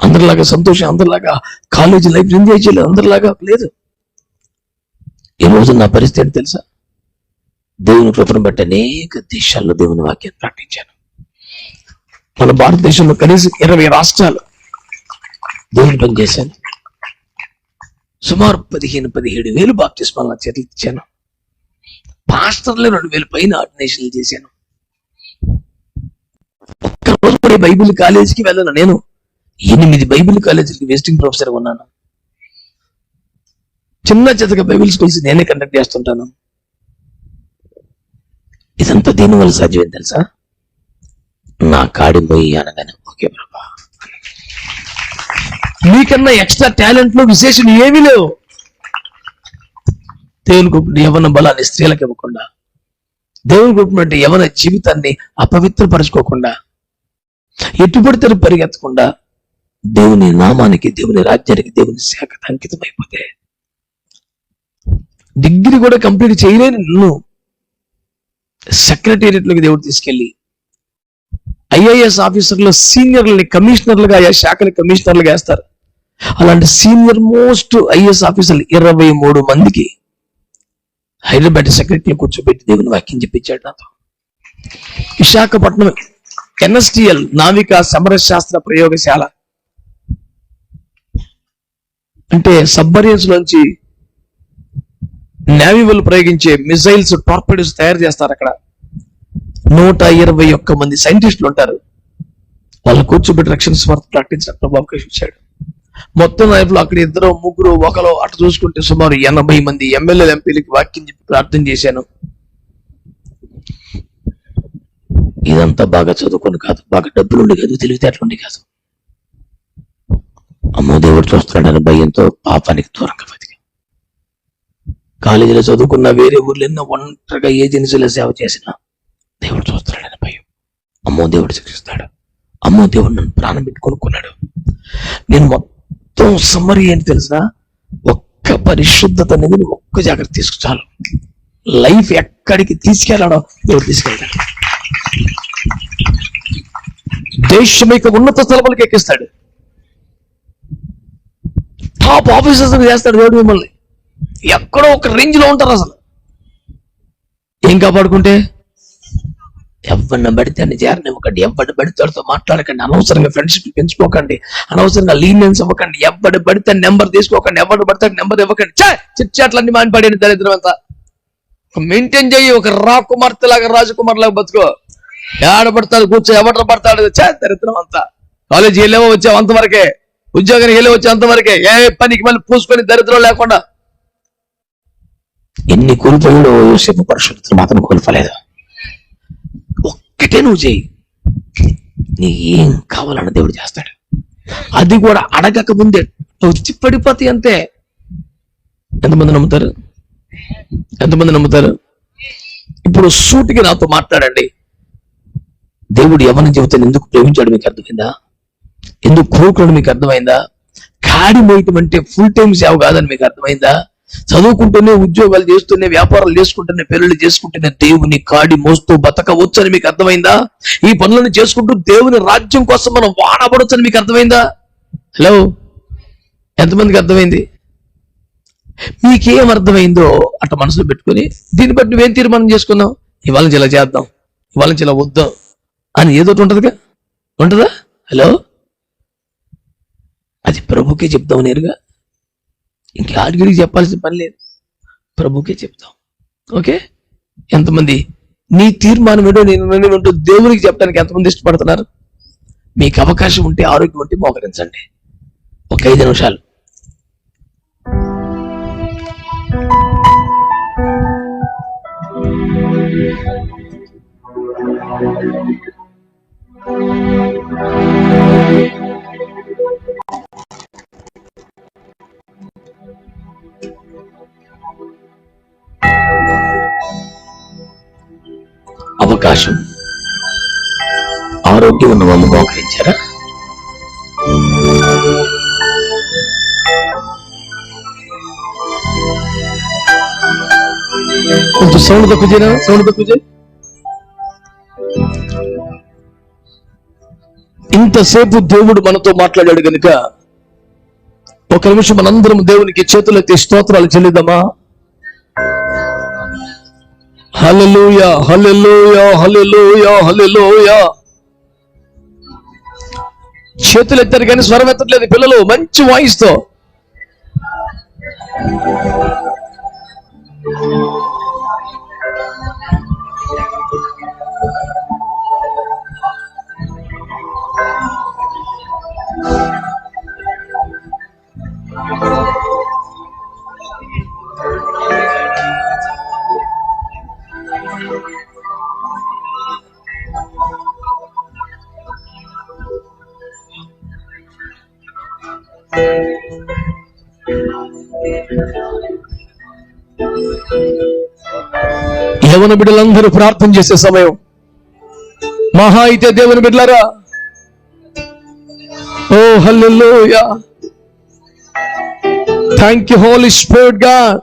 Speaker 1: అందరిలాగా సంతోషం, అందరిలాగా కాలేజీ లైఫ్ ఎంజాయ్ చేయలేదు, అందరిలాగా లేదు. ఈ రోజు నా పరిస్థితి ఏంటి తెలుసా? దేవుని కృపను బట్టి అనేక దేశాల్లో దేవుని వాక్యాన్ని ప్రకటించాను. మన భారతదేశంలో కనీసం 20 రాష్ట్రాలు దేవుని పని చేశాను. సుమారు 15,000 బాప్తిస్మాలు నా చేతులు ఇచ్చాను. పాస్టర్లే 2,000 పైన ఆర్డినేషన్లు చేశాను. ఒక్కరోజు కూడా బైబిల్ కాలేజీకి వెళ్ళను. నేను 8 బైబిల్ కాలేజీలకి విజిటింగ్ ప్రొఫెసర్ ఉన్నాను. చిన్న చితక బైబిల్ స్కూల్స్ నేనే కండక్ట్ చేస్తుంటాను. ఇదంతా దీనివల్ల సాధ్యమేం తెలుసా? నా కాడి పోయి అనగానే ఓకే ప్రభా, మీకన్నా ఎక్స్ట్రా టాలెంట్ లో విశేషం ఏమీ లేవు. దేవుని గొప్ప యవన బలాన్ని స్త్రీలకు ఇవ్వకుండా, దేవుని గొప్ప యవన జీవితాన్ని అపవిత్రపరచుకోకుండా, ఎట్టుబడితేరు పరిగెత్తకుండా, దేవుని నామానికి, దేవుని రాజ్యానికి, దేవుని శాఖకు అంకితం అయిపోతే, డిగ్రీ కూడా కంప్లీట్ చేయలేని నన్ను సెక్రటేరియట్లోకి దేవుడు తీసుకెళ్లి ఐఏఎస్ ఆఫీసర్లు సీనియర్లని కమిషనర్లుగా, ఆ శాఖని కమిషనర్లుగా వేస్తారు. అలాంటి సీనియర్ మోస్ట్ ఐఏఎస్ ఆఫీసర్లు 23 మందికి హైదరాబాద్ సెక్రటరీలో కూర్చోబెట్టి దేవుని వాక్యం చెప్పించాడు నాతో. విశాఖపట్నం NSTL నావికా సమర శాస్త్ర ప్రయోగశాల అంటే సబ్మరీన్స్ లోంచి నేవీ వాళ్ళు ప్రయోగించే మిసైల్స్, టార్పెడోస్ తయారు చేస్తారు. అక్కడ 121 మంది సైంటిస్టులు ఉంటారు. వాళ్ళు కూర్చోబెట్టి రక్షణ స్వార్థ ప్రకటించిన ప్రభావం ఇచ్చాడు. మొత్తం లైఫ్లో అక్కడ 2, 3, 1 అటు చూసుకుంటే సుమారు 80 మంది ఎమ్మెల్యేలు, ఎంపీలకి వాక్యం చెప్పి ప్రార్థన చేశాను. ఇదంతా బాగా చదువుకొని కాదు, బాగా డబ్బులుండి కాదు, తెలివితేటలుండి కాదు. అమ్మో దేవుడు చూస్తున్నాడని భయంతో పాపానికి దూరంగా బతికా. కాలేజీలో చదువుకున్న, వేరే ఊర్లో ఎన్నో ఒంటరిగా ఏజెన్సీలో సేవ చేసిన, దేవుడు చూస్తున్నాడని భయం. అమ్మో దేవుడు శిక్షిస్తాడు, అమ్మో దేవుడు నన్ను ప్రాణం పెట్టి కొనుక్కున్నాడు. నేను మొత్తం సమ్మరీ ఏంటి తెలుసా? ఒక్క పరిశుద్ధత అనేది ఒక్క జాగ్రత్త తీసుకు చాలు, లైఫ్ ఎక్కడికి తీసుకెళ్ళడం దేవుడు తీసుకెళ్తాడు. దేశం యొక్క ఉన్నత స్థలములకు ఎక్కిస్తాడు. టాప్ ఆఫీసర్స్ చేస్తాడు దేవుడు మిమ్మల్ని. ఎక్కడో ఒక రేంజ్ లో ఉంటారు. అసలు ఏం కాపాడుకుంటే ఎవరిని పడితే అని చేరనివ్వకండి, ఎవరిని పడితే మాట్లాడకండి, అనవసరంగా ఫ్రెండ్షిప్ పెంచుకోకండి, అనవసరంగా లీనియన్స్ ఇవ్వకండి, ఎవరి పడితే నెంబర్ తీసుకోకండి, ఎవరిని పడితే నెంబర్ ఇవ్వకండి. చిట్చాట్లన్నీ మానిపడేది దరిద్రం అంతా. మెయింటైన్ చేయి, ఒక రాకుమార్తె లాగా రాజకుమార్ లాగా బతుకో. ఏడబడతాడు కూర్చో, ఎవరు పడతాడు దరిద్రం అంతా. కాలేజీ వెళ్ళేవో వచ్చావు అంతవరకే, ఉద్యోగానికి వెళ్ళి వచ్చే అంతవరకే, ఏ పనికి మళ్ళీ పూసుకొని దరిద్రం లేకుండా. ఎన్ని కోల్పోయాడో యోసేపు పరిశుద్ధతను మాత్రం కోల్పోలేదు. ఒక్కటే నువ్వు చేయి, నీ ఏం కావాలన్న దేవుడు చేస్తాడు. అది కూడా అడగక ముందే వచ్చి పడిపోతాయి అంతే. ఎంతమంది నమ్ముతారు? ఎంతమంది నమ్ముతారు? ఇప్పుడు సూటికి నాతో మాట్లాడండి. దేవుడు యవ్వన జీవితాన్ని ఎందుకు ప్రేమించాడు మీకు అర్థమైందా? ఎందుకు కోరుకోవడం మీకు అర్థమైందా? కాడి మోయటం అంటే ఫుల్ టైం సేవ కాదని మీకు అర్థమైందా? చదువుకుంటూనే, ఉద్యోగాలు చేస్తూనే, వ్యాపారాలు చేసుకుంటూనే, పెళ్లి చేసుకుంటూనే దేవుని కాడి మోస్తూ బతకవచ్చు అని మీకు అర్థమైందా? ఈ పనులను చేసుకుంటూ దేవుని రాజ్యం కోసం మనం వాడబడొచ్చు అని మీకు అర్థమైందా? హలో, ఎంతమందికి అర్థమైంది? మీకేం అర్థమైందో అట్ట మనసులో పెట్టుకుని దీన్ని బట్టి నువ్వేం తీర్మానం చేసుకుందాం, ఇవాళ నుంచి ఇలా చేద్దాం, ఇవాళ నుంచి ఇలా వద్దాం అని ఏదోటి ఉంటుందిగా, ఉంటుందా? హలో, అది ప్రభుకే చెప్తాం నేరుగా, ఇంకెవరికి చెప్పాల్సిన పని లేదు, ప్రభుకే చెప్తాం. ఓకే, ఎంతమంది నీ తీర్మానం ఏంటో నేను దేవునికి చెప్పడానికి ఎంతమంది ఇష్టపడుతున్నారు? మీకు అవకాశం ఉంటే, ఆరోగ్యం ఉంటే మోకరించండి ఒక 5 నిమిషాలు. అవకాశం. ఆరోగ్యం ఉన్న వాళ్ళు మోకరించారా? కొంచెం సౌండ్ తక్కువ చేయనా? సౌండ్ తక్కువ చేయి. ఇంతసేపు దేవుడు మనతో మాట్లాడాడు కనుక ఒక నిమిషం మనందరం దేవునికి చేతులెత్తి స్తోత్రాలు చెల్లిద్దామా? హల్లెలూయా, హల్లెలూయా, హల్లెలూయా, హల్లెలూయా. చేతులు ఎత్తారు కానీ స్వరం ఎత్తట్లేదు పిల్లలు. మంచి వాయిస్ తో యవన బిడ్డలందరూ ప్రార్థన చేసే సమయం. మహా అయితే దేవుని బిడ్డలారా, ఓ హల్లెలూయా, thank you holy spirit God.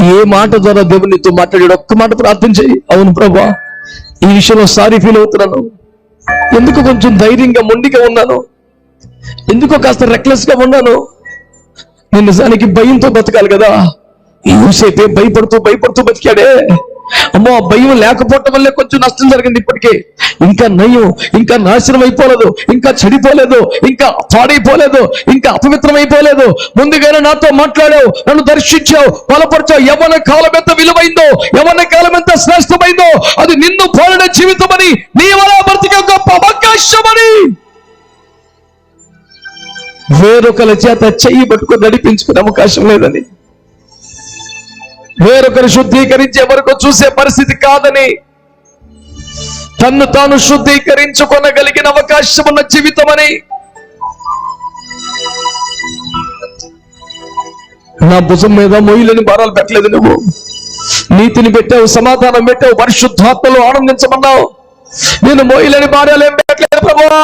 Speaker 1: ఏ మాట ద్వారా దేవునితో మాట్లాడాడు? ఒక్క మాట ప్రార్థన చేయి. అవును ప్రభా, ఈ విషయంలో సారీ ఫీల్ అవుతున్నాను. ఎందుకు కొంచెం ధైర్యంగా మొండిగా ఉన్నాను? ఎందుకో కాస్త రెక్లెస్ గా ఉన్నాను? నేను నిజానికి భయంతో బతకాలి కదా. యూసేపే భయపడుతూ బతికాడే. అమ్మో, ఆ భయం లేకపోవటం వల్లే కొంచెం నష్టం జరిగింది. ఇప్పటికే ఇంకా నయం, ఇంకా నాశనం అయిపోలేదు, ఇంకా చెడిపోలేదు, ఇంకా పాడైపోలేదు, ఇంకా అపవిత్రమైపోలేదు. ముందుగానే నాతో మాట్లాడావు, నన్ను దర్శించావు, బలపరిచావు. యవ్వన కాలం ఎంత విలువైందో, యవ్వన కాలం ఎంత శ్రేష్టమైందో, అది నిన్ను పోలిన జీవితమని, నీ వల్ల బ్రతికే గొప్ప అవకాశమని, వేరొకరి చేత చెయ్యి పట్టుకొని నడిపించుకునే అవకాశం లేదని, వేరొకరు శుద్ధీకరించే వరకు చూసే పరిస్థితి కాదని, తన్ను తాను శుద్ధీకరించుకొనగలిగిన అవకాశం ఉన్న జీవితం అని, నా భుజం మీద మొయ్యలేని భారాలు పెట్టలేదు. నువ్వు నీతిని పెట్టావు, సమాధానం పెట్టావు, పరిశుద్ధాత్మలో ఆనందించమన్నావు. నేను మొయ్యలేని భారాలు ఏం పెట్టలేదు ప్రభువా.